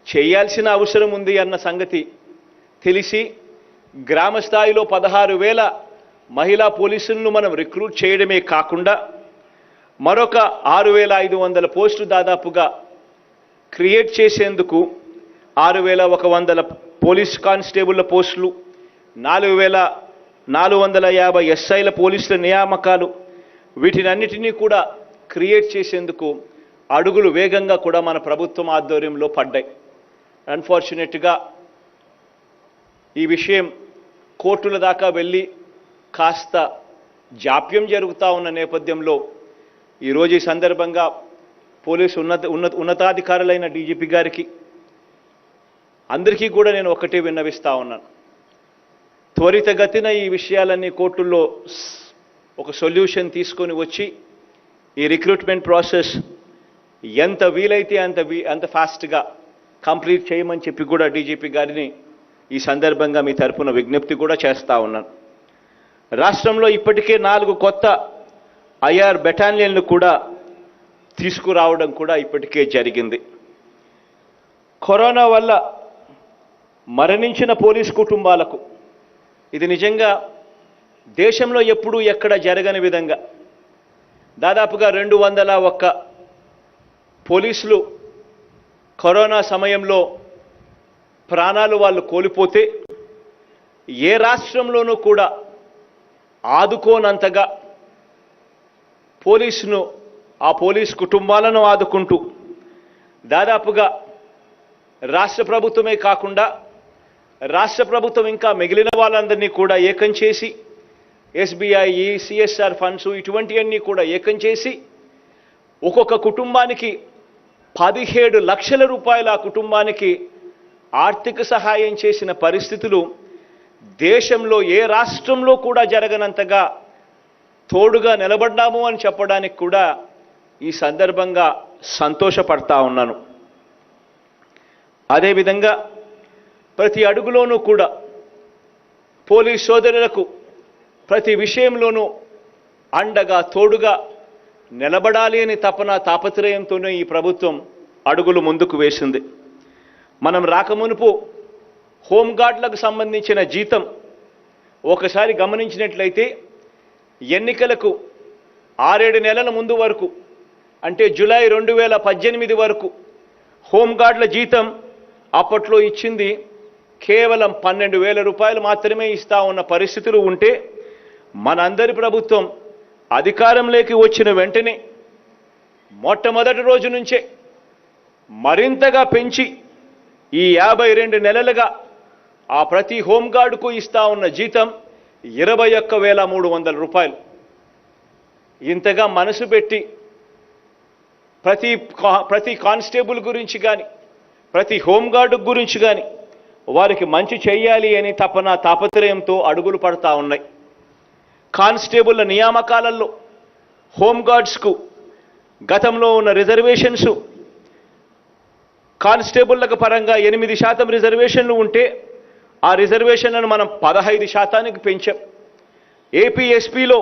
S5: చేయాల్సిన అవసరం ఉంది అన్న సంగతి తెలిసి గ్రామ స్థాయిలో 16,000 మహిళా పోలీసులను మనం రిక్రూట్ చేయడమే కాకుండా మరొక 6,500 పోస్టులు దాదాపుగా క్రియేట్ చేసేందుకు 6,100 పోలీస్ కానిస్టేబుళ్ల పోస్టులు, 4,450 SIల పోలీసుల నియామకాలు, వీటినన్నిటినీ కూడా క్రియేట్ చేసేందుకు అడుగులు వేగంగా కూడా మన ప్రభుత్వం ఆధ్వర్యంలో పడ్డాయి. అన్ఫార్చునేట్గా ఈ విషయం కోర్టుల దాకా వెళ్ళి కాస్త జాప్యం జరుగుతూ ఉన్న నేపథ్యంలో ఈరోజు ఈ సందర్భంగా పోలీసు ఉన్నతాధికారులైన డీజీపీ గారికి అందరికీ కూడా నేను ఒకటే విన్నవిస్తా ఉన్నాను. త్వరితగతిన ఈ విషయాలన్నీ కోర్టుల్లో ఒక సొల్యూషన్ తీసుకొని వచ్చి ఈ రిక్రూట్మెంట్ ప్రాసెస్ ఎంత వీలైతే అంత ఫాస్ట్గా కంప్లీట్ చేయమని చెప్పి కూడా డీజీపీ గారిని ఈ సందర్భంగా మీ తరపున విజ్ఞప్తి కూడా చేస్తూ ఉన్నాను. రాష్ట్రంలో ఇప్పటికే 4 కొత్త IR బెటాలియన్లు కూడా తీసుకురావడం కూడా ఇప్పటికే జరిగింది. కరోనా వల్ల మరణించిన పోలీస్ కుటుంబాలకు ఇది నిజంగా దేశంలో ఎప్పుడూ ఎక్కడ జరగని విధంగా దాదాపుగా 201 పోలీసులు కరోనా సమయంలో ప్రాణాలు వాళ్ళు కోల్పోతే ఏ రాష్ట్రంలోనూ కూడా ఆదుకోనంతగా ఆ పోలీస్ కుటుంబాలను ఆదుకుంటూ దాదాపుగా రాష్ట్ర ప్రభుత్వమే కాకుండా రాష్ట్ర ప్రభుత్వం ఇంకా మిగిలిన వాళ్ళందరినీ కూడా ఏకం చేసి SBI, CSR ఫండ్స్ ఇటువంటివన్నీ కూడా ఏకం చేసి ఒక్కొక్క కుటుంబానికి 17 లక్షల రూపాయల ఆ కుటుంబానికి ఆర్థిక సహాయం చేసిన పరిస్థితులు దేశంలో ఏ రాష్ట్రంలో కూడా జరగనంతగా తోడుగా నిలబడ్డాము అని చెప్పడానికి కూడా ఈ సందర్భంగా సంతోషపడతా ఉన్నాను. అదేవిధంగా ప్రతి అడుగులోనూ కూడా పోలీస్ సోదరులకు ప్రతి విషయంలోనూ అండగా తోడుగా నిలబడాలి అని తాపత్రయంతోనే ఈ ప్రభుత్వం అడుగులు ముందుకు వేసింది. మనం రాకమునుపు హోంగార్డులకు సంబంధించిన జీతం ఒకసారి గమనించినట్లయితే ఎన్నికలకు 6-7 నెలల ముందు వరకు అంటే జూలై 2018 వరకు హోంగార్డుల జీతం అప్పట్లో ఇచ్చింది కేవలం 12,000 రూపాయలు మాత్రమే ఇస్తా ఉన్న పరిస్థితులు ఉంటే మనందరి ప్రభుత్వం అధికారంలోకి వచ్చిన వెంటనే మొట్టమొదటి రోజు నుంచే మరింతగా పెంచి ఈ 52 నెలలుగా ఆ ప్రతి హోంగార్డుకు ఇస్తా ఉన్న జీతం 21,300 రూపాయలు. ఇంతగా మనసు పెట్టి ప్రతి కానిస్టేబుల్ గురించి కానీ ప్రతి హోంగార్డు గురించి కానీ వారికి మంచి చేయాలి అని తాపత్రయంతో అడుగులు పడతా ఉన్నాయి. కానిస్టేబుల్ల నియామకాలలో హోంగార్డ్స్కు గతంలో ఉన్న రిజర్వేషన్స్ కానిస్టేబుళ్లకు పరంగా 8% రిజర్వేషన్లు ఉంటే ఆ రిజర్వేషన్లను మనం 15% పెంచాం. ఏపీఎస్పీలో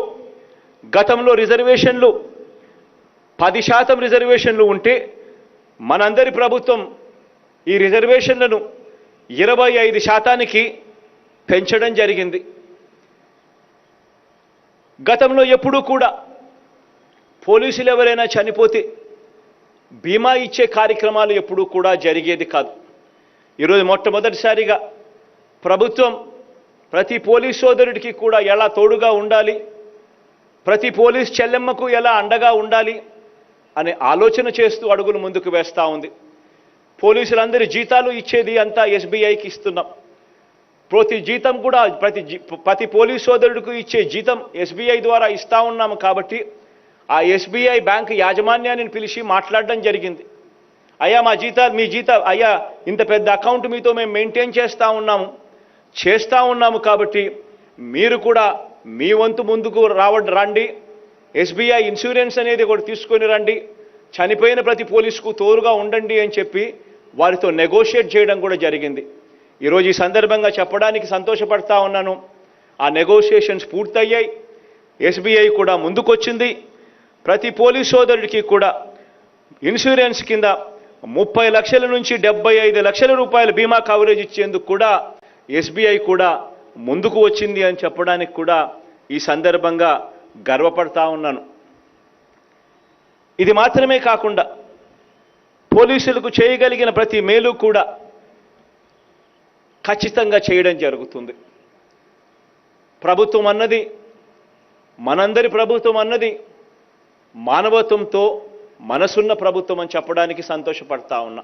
S5: గతంలో రిజర్వేషన్లు 10% రిజర్వేషన్లు ఉంటే మనందరి ప్రభుత్వం ఈ రిజర్వేషన్లను 25%కి పెంచడం జరిగింది. గతంలో ఎప్పుడూ కూడా పోలీసులు ఎవరైనా చనిపోతే బీమా ఇచ్చే కార్యక్రమాలు ఎప్పుడూ కూడా జరిగేది కాదు. ఈరోజు మొట్టమొదటిసారిగా ప్రభుత్వం ప్రతి పోలీస్ సోదరుడికి కూడా ఎలా తోడుగా ఉండాలి, ప్రతి పోలీస్ చెల్లెమ్మకు ఎలా అండగా ఉండాలి అనే ఆలోచన చేస్తూ అడుగులు ముందుకు వేస్తూ ఉంది. పోలీసులందరి జీతాలు ఇచ్చేది అంతా ఎస్బీఐకి ఇస్తున్నాం. ప్రతి జీతం కూడా ప్రతి పోలీస్ సోదరుడికి ఇచ్చే జీతం ఎస్బీఐ ద్వారా ఇస్తూ ఉన్నాము. కాబట్టి ఆ ఎస్బీఐ బ్యాంక్ యాజమాన్యాన్ని పిలిచి మాట్లాడడం జరిగింది. అయ్యా మీ జీతాలు అయ్యా ఇంత పెద్ద అకౌంట్ మీతో మేము మెయింటైన్ చేస్తూ ఉన్నాము కాబట్టి మీరు కూడా మీ వంతు ముందుకు రండి, ఎస్బీఐ ఇన్సూరెన్స్ అనేది కూడా తీసుకొని రండి, చనిపోయిన ప్రతి పోలీసుకు తోడుగా ఉండండి అని చెప్పి వారితో నెగోషియేట్ చేయడం కూడా జరిగింది. ఈరోజు ఈ సందర్భంగా చెప్పడానికి సంతోషపడతా ఉన్నాను. ఆ నెగోషియేషన్స్ పూర్తయ్యాయి. ఎస్బీఐ కూడా ముందుకొచ్చింది. ప్రతి పోలీస్ సోదరుడికి కూడా ఇన్సూరెన్స్ కింద 30 లక్షల నుంచి 75 లక్షల రూపాయల బీమా కవరేజ్ ఇచ్చేందుకు కూడా ఎస్బీఐ కూడా ముందుకు వచ్చింది అని చెప్పడానికి కూడా ఈ సందర్భంగా గర్వపడతా ఉన్నాను. ఇది మాత్రమే కాకుండా పోలీసులకు చేయగలిగిన ప్రతి మేలు కూడా ఖచ్చితంగా చేయడం జరుగుతుంది. ప్రభుత్వం అన్నది, మనందరి ప్రభుత్వం అన్నది మానవత్వంతో మనసున్న ప్రభుత్వం అని చెప్పడానికి సంతోషపడతా ఉన్నా.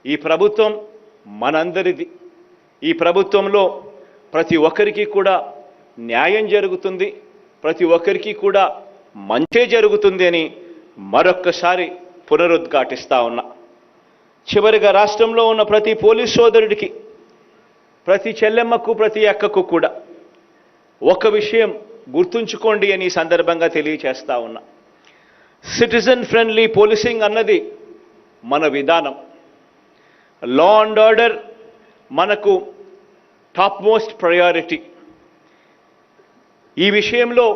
S5: ఈ ప్రభుత్వం మనందరిది. ఈ ప్రభుత్వంలో ప్రతి ఒక్కరికి కూడా న్యాయం జరుగుతుంది, ప్రతి ఒక్కరికి కూడా మంచే జరుగుతుంది అని మరొక్కసారి పునరుద్ఘాటిస్తా ఉన్నా. చివరిగా రాష్ట్రంలో ఉన్న ప్రతి పోలీస్ సోదరుడికి, ప్రతి చెల్లెమ్మకు, ప్రతి అక్కకు కూడా ఒక విషయం గుర్తుంచుకోండి అని ఈ సందర్భంగా తెలియచేస్తా ఉన్నా. సిటిజన్ ఫ్రెండ్లీ పోలీసింగ్ అన్నది మన విధానం. లా అండ్ ఆర్డర్ మనకు టాప్ మోస్ట్ ప్రయారిటీ. ఈ విషయంలో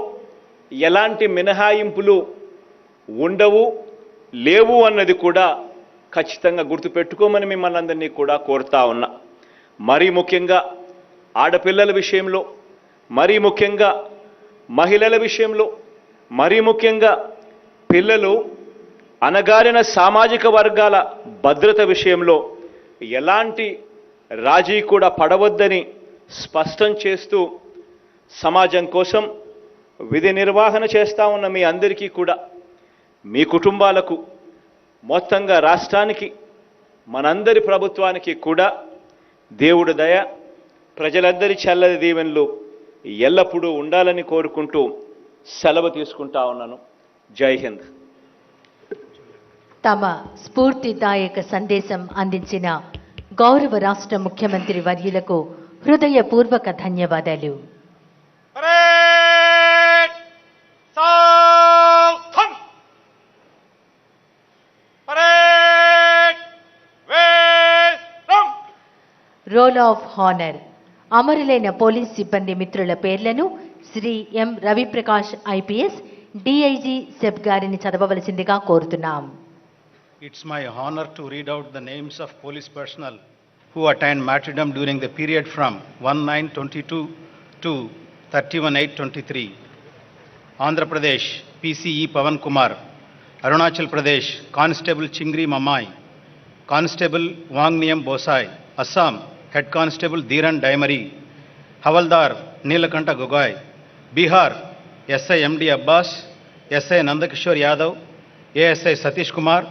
S5: ఎలాంటి మినహాయింపులు ఉండవు, లేవు అన్నది కూడా ఖచ్చితంగా గుర్తుపెట్టుకోమని మిమ్మల్ని అందరినీ కూడా కోరుతా ఉన్నా. మరీ ముఖ్యంగా ఆడపిల్లల విషయంలో, మరీ ముఖ్యంగా మహిళల విషయంలో, మరీ ముఖ్యంగా పిల్లలు, అణగారిన సామాజిక వర్గాల భద్రత విషయంలో ఎలాంటి రాజీ కూడా పడవద్దని స్పష్టం చేస్తూ సమాజం కోసం విధి నిర్వహణ చేస్తూ ఉన్న మీ అందరికీ కూడా, మీ కుటుంబాలకు, మొత్తంగా రాష్ట్రానికి, మనందరి ప్రభుత్వానికి కూడా దేవుడి దయ, ప్రజలందరి చల్లది దీవెనలు ఎల్లప్పుడూ ఉండాలని కోరుకుంటూ సెలవు తీసుకుంటా ఉన్నాను. జై హింద్.
S1: తమ స్ఫూర్తిదాయక సందేశం అందించిన గౌరవ రాష్ట్ర ముఖ్యమంత్రి వర్యులకు హృదయపూర్వక ధన్యవాదాలు.
S2: పరేడ్ సావధాన్. పరేడ్ వేరం.
S1: Roll of honour. అమరులైన పోలీస్ సిబ్బంది మిత్రుల పేర్లను Shri M Raviprakash IPS DIG SEB గారిని చదవవలసిందిగా కోరుతున్నాం.
S6: It's my honor to read out the names of police personnel who attained martyrdom during the period from 1922 to 31/8/23. Andhra Pradesh PCE Pavan Kumar, Arunachal Pradesh Constable Chingri Mamai, Constable Wangniyam Bosai, Assam Head Constable Dhiran Daimari, Havaldar Neelakanta Gogoi, Bihar SI MD Abbas, SI Nandakishore Yadav, ASI Satish Kumar,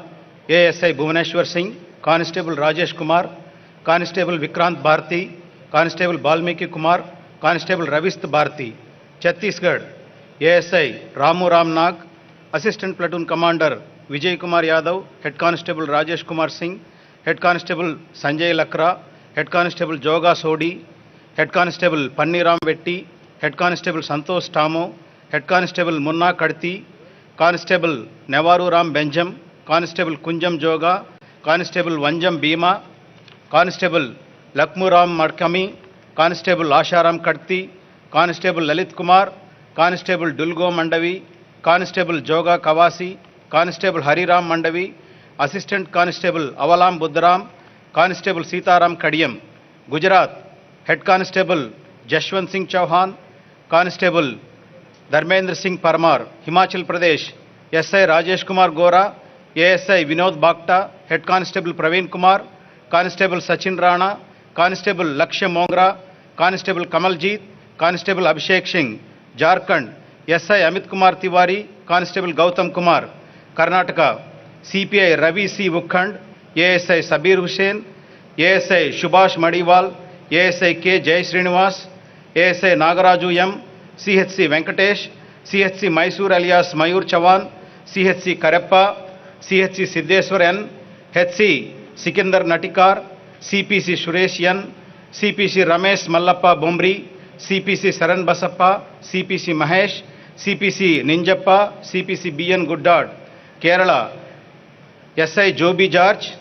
S6: ASI Bhuvaneshwar Singh, Constable Rajesh Kumar, Constable Vikrant Bharti, Constable Balmiki Kumar, Constable Ravist Bharti, Chhattisgarh ASI Ramu Ramnag, Assistant Platoon Commander Vijay Kumar Yadav, Head Constable Rajesh Kumar Singh, Head Constable Sanjay Lakra, Head Constable Joga Sodi, Head Constable Panniram Vetti, Head Constable Santosh Tamo, Head Constable Munna Kadti, Constable Nevaru Ram Benjam, Constable Kunjam Joga, Constable Vanjam Bhima, Constable Lakmuram Markami, Constable Asharam Kadti, Constable Lalit Kumar, Constable Dulgo Mandavi, Constable Joga Kawasi, Constable Hariram Mandavi, Assistant Constable Avalam Buddharam, Constable Sitaram Kadiyam, Gujarat Head Constable Jashwant Singh Chauhan, Constable Dharmendra Singh Parmar, Himachal Pradesh SI Rajesh Kumar Gora, ASI Vinod Bhakta, Head Constable Praveen Kumar, Constable Sachin Rana, Constable Lakshya Mongra, Constable Kamaljeet, Constable Abhishek Singh, Jharkhand SI Amit Kumar Tiwari, Constable Gautam Kumar, Karnataka CPI Ravi C. Vukhand, ASI Sabir Hussain, ASI Subhash Madiwal, ASI K. Jai Srinivas, ASI Nagaraju M, CHC Venkatesh, CHC Mysore alias Mayur Chavan, CHC Karappa, CHC Siddheswar N, HC Sikandar Natikar, CPC Suresh N, CPC Ramesh Mallappa Bombri, CPC Saran Basappa, CPC Mahesh, CPC Ninjappa, CPC BN Guddad, Kerala SI Joby George,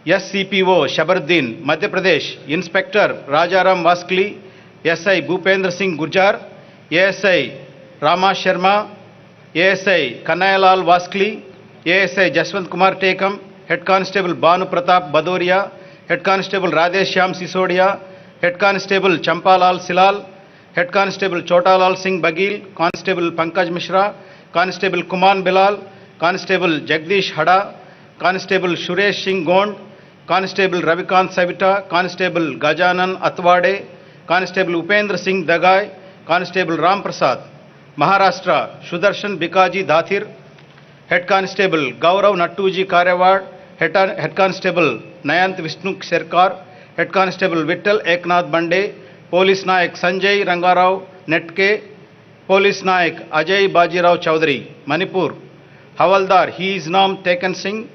S6: SCPO Shabaruddin, Madhya Pradesh Inspector Rajaram Vaskli, SI Bhupendra Singh Gurjar, ASI Rama Sharma, ASI Kanayalal Vaskli, ASI Jaswant Kumar Tekam, Head Constable Banu Pratap Badoria, Head Constable Radheshyam Sisodia, Head Constable Champalal Silal, Head Constable Chotalal Singh Bagil, Constable Pankaj Mishra, Constable Kuman Bilal, Constable Jagdish Hada, Constable Suresh Singh Gond, Constable Ravikant Savita, Constable Gajanan Atwade, Constable Upendra Singh Dagai, Constable Ram Prasad, Maharashtra Sudarshan Bikaji Dathir, Head Constable Gaurav Nattuji Karewad, Head Constable Nayant Vishnu Sherkar, Head Constable Vittal Eknath Bande, Police Nayak Sanjay Rangarao Netke, Police Nayak Ajay Bajirao Chaudhary, Manipur, Havaldar He is Nam Tekan Singh,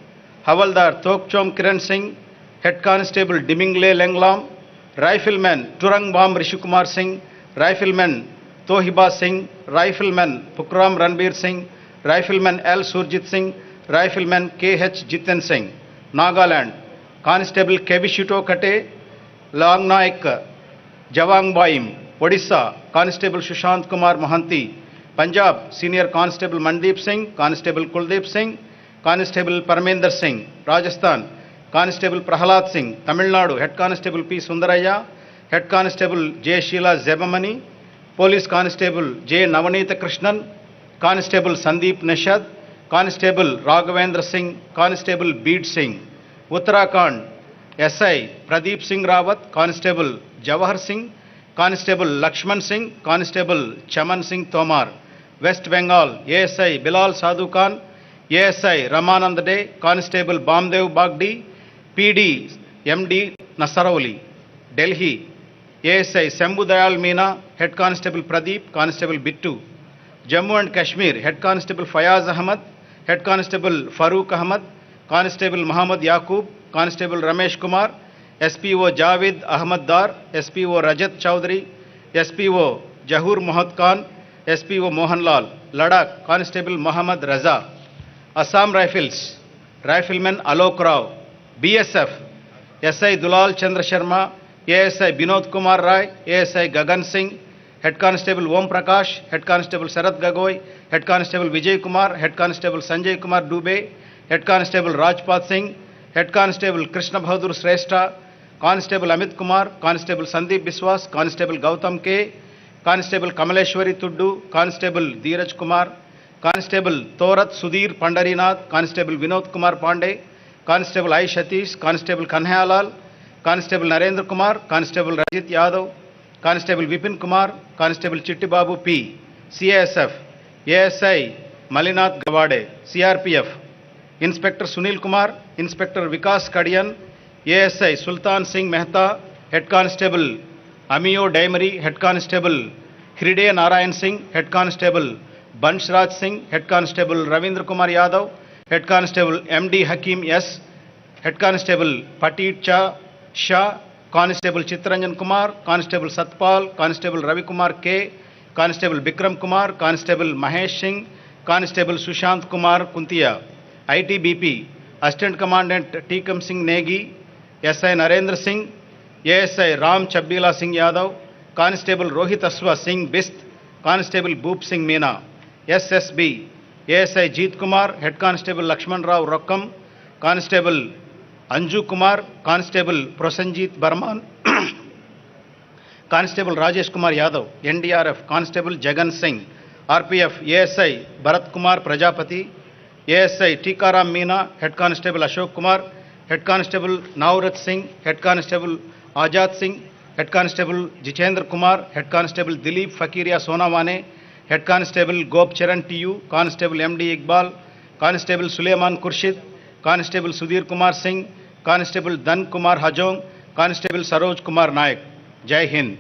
S6: Havaldar Tokchom Kiran Singh, Head Constable Dimingle Lenglam, Rifleman Turangbam Rishikumar Singh, Rifleman Tohiba Singh, Rifleman Pukram Ranbir Singh, Rifleman L. Surjit Singh, Rifleman K.H. Jiten Singh, Nagaland, Constable Kebishito Kate, Long Naik, Javang Baim, Odisha, Constable Sushant Kumar Mohanty, Punjab, Senior Constable Mandeep Singh, Constable Kuldeep Singh, Constable Parminder Singh, Rajasthan, Constable Prahalad Singh, Tamil Nadu, Head Constable P. Sundaraya, Head Constable J. Sheila Zebamani, Police Constable J. Navanita Krishnan, Constable Sandeep Nishad, Constable Raghavendra Singh, Constable Beed Singh, Uttarakhand, SI Pradeep Singh Rawat, Constable Jawahar Singh, Constable Lakshman Singh, Constable Chaman Singh Tomar, West Bengal, ASI Bilal Sadhu Khan, ASI Ramanand De, Constable Bamdev Bagdi, PD MD Nasaravali, Delhi, ASI Sambhu Dayal Meena, Head Constable Pradeep, Constable Bittu, Jammu and Kashmir, Head Constable Fayaz Ahmad, Head Constable Farooq Ahmad, Constable Muhammad Yaqub, Constable Ramesh Kumar, SPO Javed Ahmad Dar, SPO Rajat Chaudhary, SPO Jahur Mohad Khan, SPO Mohanlal, Ladakh, Constable Muhammad Raza, Assam Rifles, Rifleman Alok Rao, BSF, SI Dulal Chandra Sharma, ASI Binod Kumar Rai, ASI Gagan Singh, Head Constable Om Prakash, Head Constable Sarath Gagoi, Head Constable Vijay Kumar, Head Constable Sanjay Kumar Dubey, Head Constable Rajpat Singh, Head Constable Krishna Bahadur Shrestha, Constable Amit Kumar, Constable Sandeep Biswas, Constable Gautam K, Constable Kamaleshwari Tuddu, Constable Dheeraj Kumar, Constable Thorat Sudhir Pandarinath, Constable Vinod Kumar Pandey, Constable I. Satish, Constable Kanhayalal, Constable Narendra Kumar, Constable Rajit Yadav, Constable Vipin Kumar, Constable Chitti Babu P, CASF, ASI Malinath Gawade, CRPF, Inspector Sunil Kumar, Inspector Vikas Kadian, ASI Sultan Singh Mehta, Head Constable Amiyo Daimery, Head Constable Hriday Narayan Singh, Head Constable Banshraj Singh, Head Constable Ravindra Kumar Yadav, Head Constable MD Hakim S, Head Constable Patit Shah, Constable Chitranjan Kumar, Constable Satpal, Constable Ravi Kumar K, Constable Bikram Kumar, Constable Mahesh Singh, Constable Sushant Kumar Kuntia, ITBP, Assistant Commandant Tikam Singh Negi, SI Narendra Singh, ASI Ram Chabbila Singh Yadav, Constable Rohit Aswa Singh Bist, Constable Boop Singh Meena, SSB, ASI Jeet Kumar, Head Constable Lakshman Rao Rokkam, Constable Anju Kumar, Constable Prosenjit Barman, Constable Rajesh Kumar Yadav, NDRF, Constable Jagan Singh, RPF, ASI Bharat Kumar Prajapati, ASI Tikaram Meena, Head Constable Ashok Kumar, Head Constable Naurat Singh, Head Constable Ajat Singh, Head Constable Jichendra Kumar, Head Constable Dilip Fakiria Sonawane, Head Constable Gop Charan TU, Constable MD Iqbal, Constable Suleiman Kurshid, Constable Sudhir Kumar Singh, Constable Dan Kumar Hajong, Constable Saroj Kumar Naik. Jai Hind.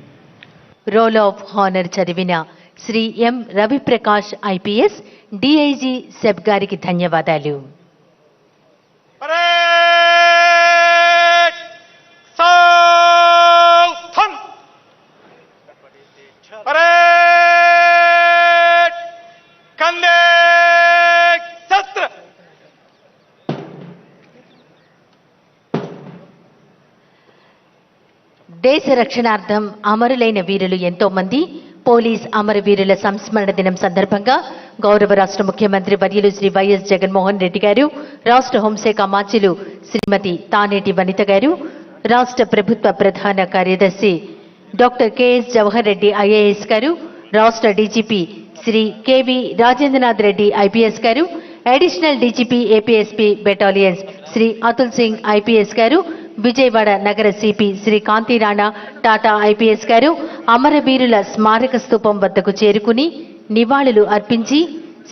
S1: Roll of honour చదివిన Shri M Raviprakash IPS DIG SEB గారికి ధన్యవాదాలు.
S2: Parade southern parade कंधे सत्र
S1: దేశ రక్షణార్థం అమరులైన వీరులు ఎంతో మంది. పోలీస్ అమరవీరుల సంస్మరణ దినం సందర్భంగా గౌరవ రాష్ట్ర ముఖ్యమంత్రి వర్యులు శ్రీ వైఎస్ జగన్మోహన్ రెడ్డి గారు, రాష్ట్ర హోంశాఖ మాత్యులు శ్రీమతి తానేటి వనిత గారు, రాష్ట్ర ప్రభుత్వ ప్రధాన కార్యదర్శి doctor KS Jawahar Reddy IAS గారు, రాష్ట్ర DGP Shri KV Rajendranath Reddy IPS గారు, additional DGP APSP battalions Shri Atul Singh IPS గారు, విజయవాడ నగర సిపి శ్రీ కాంతి రాణా టాటా ఐపీఎస్ గారు అమరవీరుల స్మారక స్తూపం వద్దకు చేరుకుని నివాళులు అర్పించి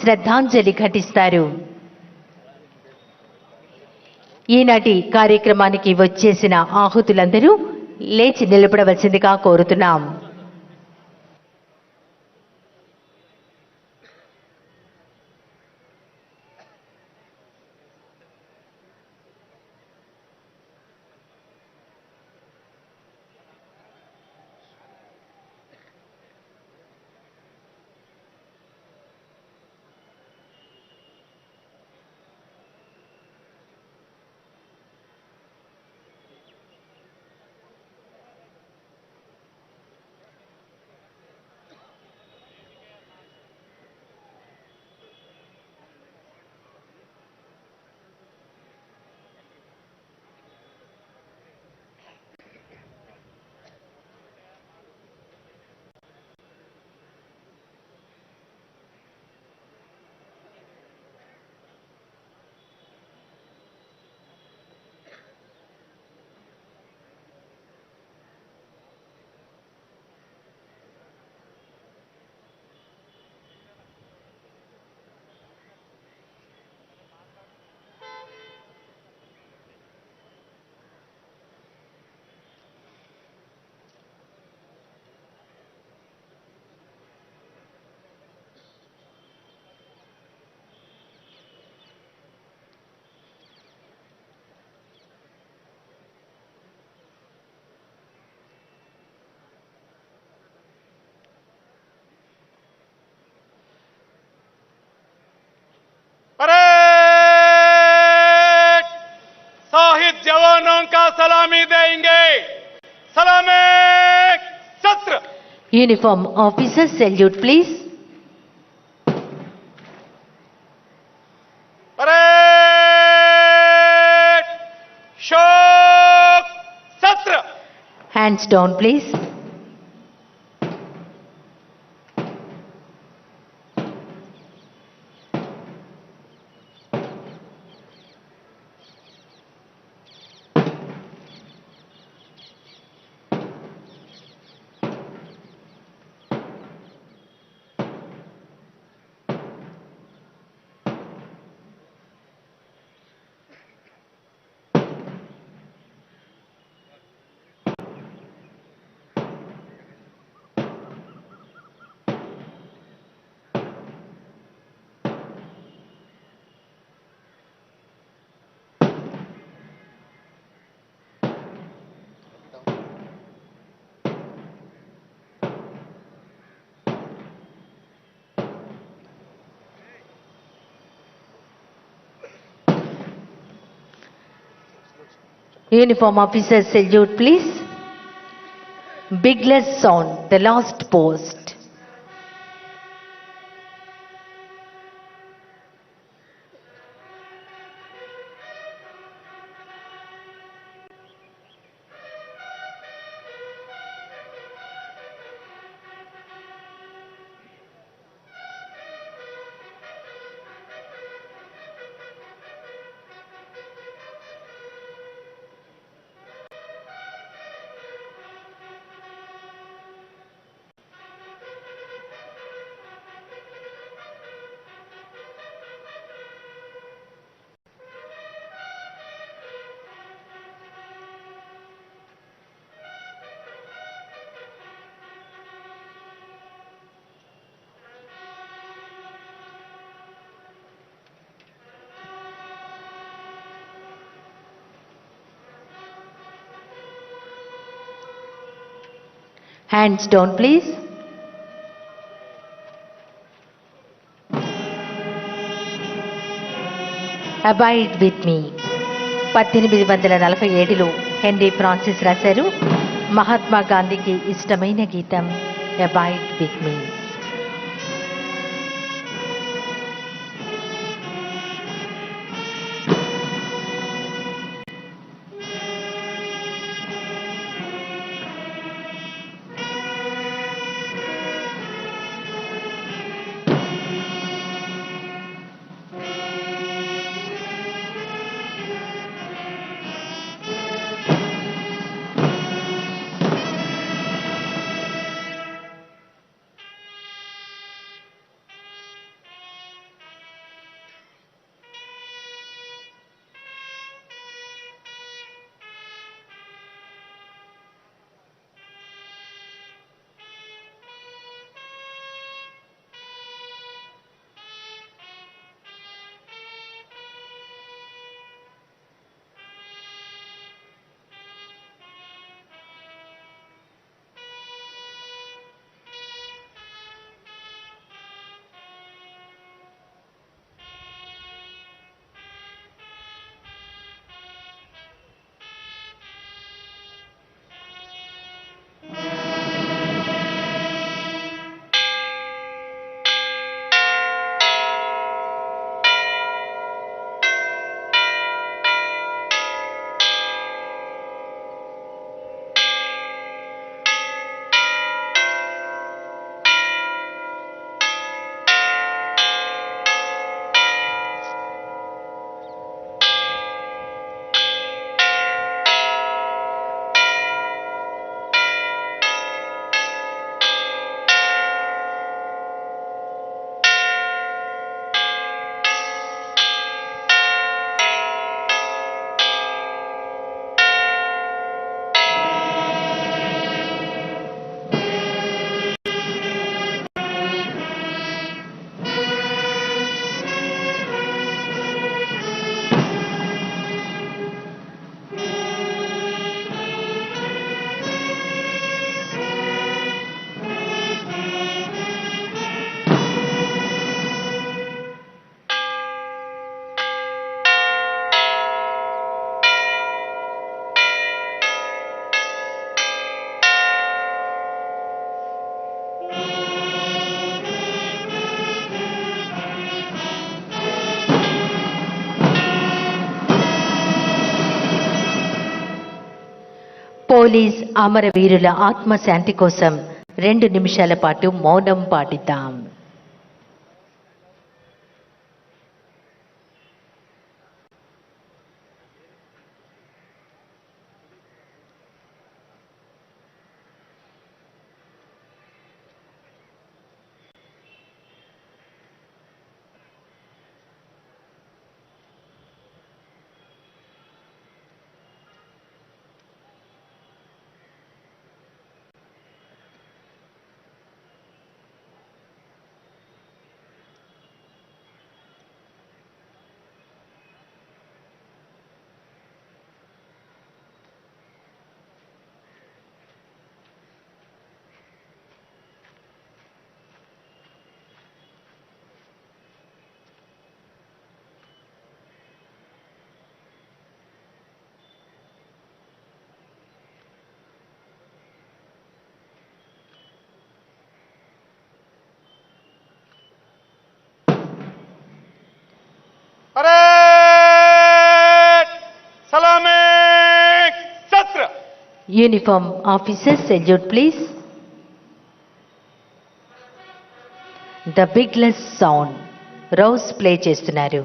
S1: శ్రద్ధాంజలి ఘటిస్తారు. ఈనాటి కార్యక్రమానికి వచ్చేసిన ఆహుతులందరూ లేచి నిలబడవలసిందిగా కోరుతున్నాం.
S2: परेड शहीद जवानों का सलामी देंगे. सलामी सत्र.
S1: Uniform officer salute please.
S2: Parade शोक सत्र.
S1: Hands down please. Uniform officers salute, please. Bigless sound, the last post. Hands down, please. Abide with me. 1847లో హెన్రీ ఫ్రాన్సిస్ రాశారు. మహాత్మా గాంధీకి ఇష్టమైన గీతం అబాయిడ్ విత్ మీ. పోలీస్ అమరవీరుల ఆత్మశాంతి కోసం 2 నిమిషాల పాటు మౌనం పాటిద్దాం. Uniform officer salute please. The bugles sound rouse play చేస్తున్నారు.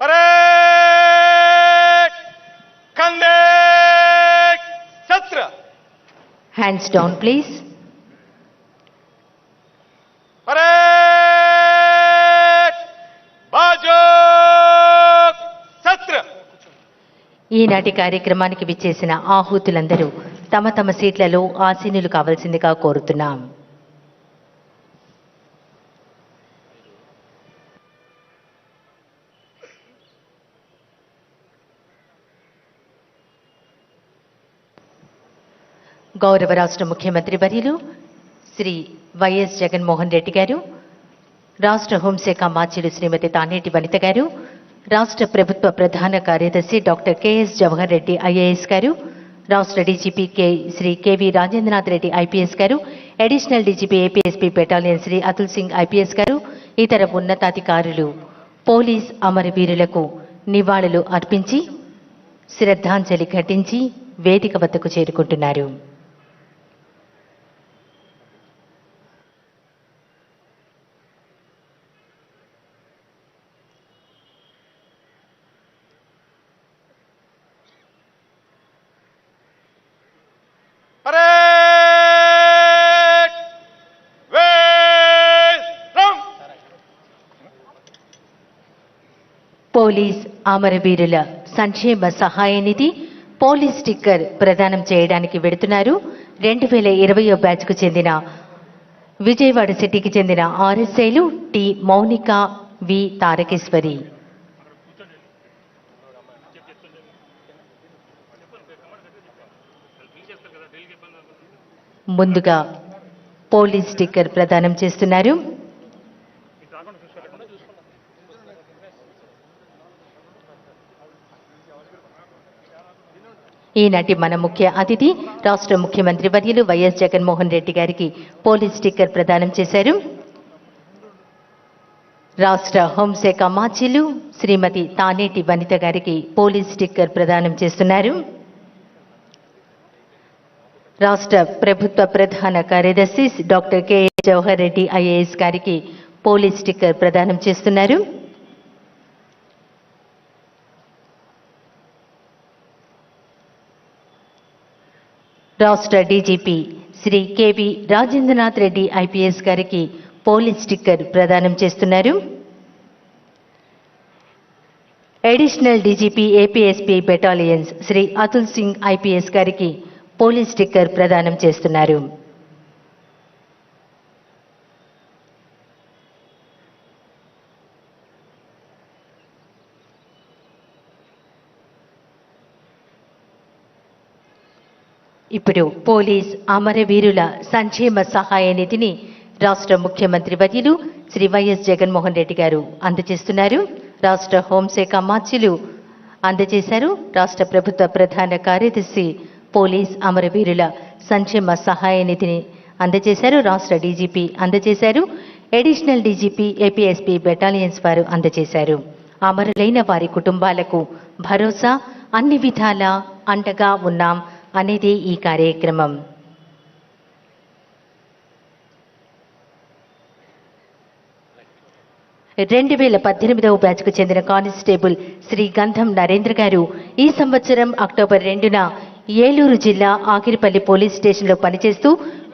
S2: परेड कंधे शस्त्र.
S1: Hands down please.
S2: परेड बाजू शस्त्र.
S1: ఈనాటి కార్యక్రమానికి విచ్చేసిన ఆహూతులందరూ తమ తమ సీట్లలో ఆసీనులు కావాల్సిందిగా కోరుతున్నాం. గౌరవ రాష్ట్ర ముఖ్యమంత్రి వర్యులు శ్రీ వైఎస్ జగన్మోహన్ రెడ్డి గారు, రాష్ట్ర హోంశాఖ మాత్యులు శ్రీమతి తానేటి వనిత గారు, రాష్ట్ర ప్రభుత్వ ప్రధాన కార్యదర్శి doctor KS Jawahar Reddy IAS గారు, రాష్ట్ర DGP Shri KV Rajendranath Reddy IPS గారు, additional DGP APSP battalion Shri Atul Singh IPS గారు, ఇతర ఉన్నతాధికారులు పోలీస్ అమరవీరులకు నివాళులు అర్పించి శ్రద్ధాంజలి ఘటించి వేదిక వద్దకు చేరుకుంటున్నారు.
S2: Parade welcome.
S1: పోలీస్ అమరవీరుల సంక్షేమ సహాయ నిధి పోలీస్ స్టిక్కర్ ప్రదానం చేయడానికి వెడుతున్నారు. 2020 బ్యాచ్కు చెందిన విజయవాడ సిటీకి చెందిన ఆర్ఎస్ఐలు టి మౌనిక, వి తారకేశ్వరి. ముందుగా పోలీస్ స్టిక్కర్ ప్రదానం చేస్తున్నారు. ఈనాటి మన ముఖ్య అతిథి రాష్ట్ర ముఖ్యమంత్రి వర్యులు వైఎస్ జగన్మోహన్ రెడ్డి గారికి పోలీస్ స్టిక్కర్ ప్రదానం చేశారు. రాష్ట్ర హోంశాఖ మాత్యులు శ్రీమతి తానేటి వనిత గారికి పోలీస్ స్టిక్కర్ ప్రదానం చేస్తున్నారు. రాష్ట్ర ప్రభుత్వ ప్రధాన కార్యదర్శి doctor K Jawahar Reddy IAS గారికి పోలీస్ స్టిక్కర్ ప్రదానం చేస్తున్నారు. రాష్ట్ర DGP Shri KV Rajendranath Reddy IPS గారికి పోలీస్ స్టిక్కర్ ప్రదానం చేస్తున్నారు. Additional DGP APSP battalions Shri Atul Singh IPS గారికి పోలీస్ స్టిక్కర్ ప్రదానం చేస్తున్నారు. ఇప్పుడు పోలీస్ అమరవీరుల సంక్షేమ సహాయ నిధిని రాష్ట్ర ముఖ్యమంత్రి వర్యులు శ్రీ వైఎస్ జగన్మోహన్ రెడ్డి గారు అందజేస్తున్నారు. రాష్ట్ర హోంశాఖ మాత్యులు అందజేశారు. రాష్ట్ర ప్రభుత్వ ప్రధాన కార్యదర్శి పోలీస్ అమరవీరుల సంక్షేమ సహాయ నిధిని అందజేశారు. రాష్ట్ర డీజీపీ అందజేశారు. అడిషనల్ డీజీపీ ఏపీఎస్పీ బెటాలియన్స్ వారు అందజేశారు. అమరులైన వారి కుటుంబాలకు భరోసా, అన్ని విధాలా అండగా ఉన్నాం అనేది ఈ కార్యక్రమం. రెండు 2018వ బ్యాచ్కు చెందిన కానిస్టేబుల్ శ్రీ గంధం నరేంద్ర గారు ఈ సంవత్సరం అక్టోబర్ 2న ఏలూరు జిల్లా ఆగిరిపల్లి పోలీస్ స్టేషన్లో పనిచేస్తూ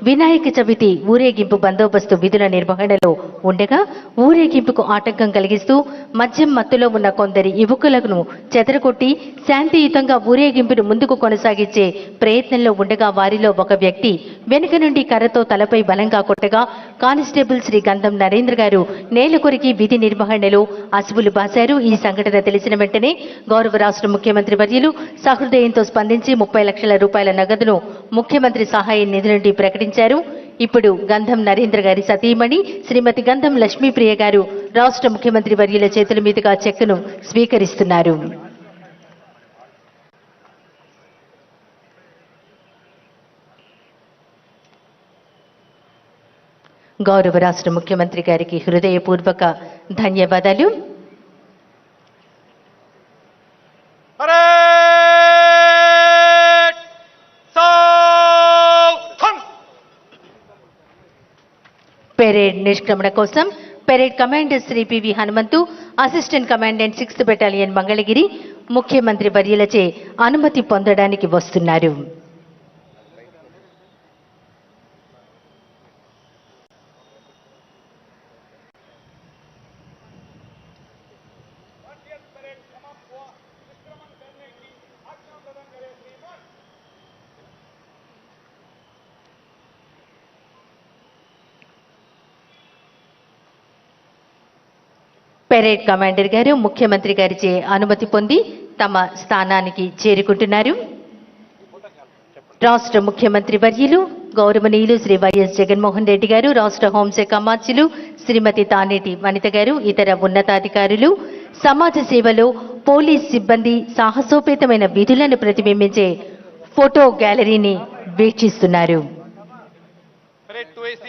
S1: వినాయక చవితి ఊరేగింపు బందోబస్తు విధుల నిర్వహణలో ఉండగా ఊరేగింపుకు ఆటంకం కలిగిస్తూ మద్యం మత్తులో ఉన్న కొందరి యువకులను చెదరగొట్టి శాంతియుతంగా ఊరేగింపును ముందుకు కొనసాగించే ప్రయత్నంలో ఉండగా వారిలో ఒక వ్యక్తి వెనుక నుండి కర్రతో తలపై బలంగా కొట్టగా కానిస్టేబుల్ శ్రీ గంధం నరేంద్ర గారు నేల కొరికి విధి నిర్వహణలో అసువులు బాశారు. ఈ సంఘటన తెలిసిన వెంటనే గౌరవ రాష్ట్ర ముఖ్యమంత్రి వర్యులు సహృదయంతో స్పందించి 30 లక్షల రూపాయల నగదును ముఖ్యమంత్రి సహాయ నిధి నుండి ప్రకటించారు. ఇప్పుడు గంధం నరేంద్ర గారి సతీమణి శ్రీమతి గంధం లక్ష్మీప్రియ గారు రాష్ట్ర ముఖ్యమంత్రి వర్యుల చేతుల మీదుగా చెక్కును స్వీకరిస్తున్నారు. గౌరవ రాష్ట్ర ముఖ్యమంత్రి గారికి హృదయపూర్వక ధన్యవాదాలు.
S2: పరేడ్ సౌథం.
S1: పెరేడ్ నిష్క్రమణ కోసం parade commander Shri PV Hanumanthu, assistant commandant 6th battalion Mangalagiri ముఖ్యమంత్రి వర్యులచే అనుమతి పొందడానికి వస్తున్నారు. పెరేడ్ కమాండర్ గారు ముఖ్యమంత్రి గారిచే అనుమతి పొంది తమ స్థానానికి చేరుకుంటున్నారు. రాష్ట్ర ముఖ్యమంత్రి వర్యులు గౌరవనీయులు శ్రీ వైఎస్ జగన్మోహన్ రెడ్డి గారు, రాష్ట్ర హోంశాఖ మార్చులు శ్రీమతి తానేటి వనిత గారు, ఇతర ఉన్నతాధికారులు సమాజ సేవలో పోలీస్ సిబ్బంది సాహసోపేతమైన విధులను ప్రతిబింబించే ఫోటో గ్యాలరీని వీక్షిస్తున్నారు.
S2: Parade 2AC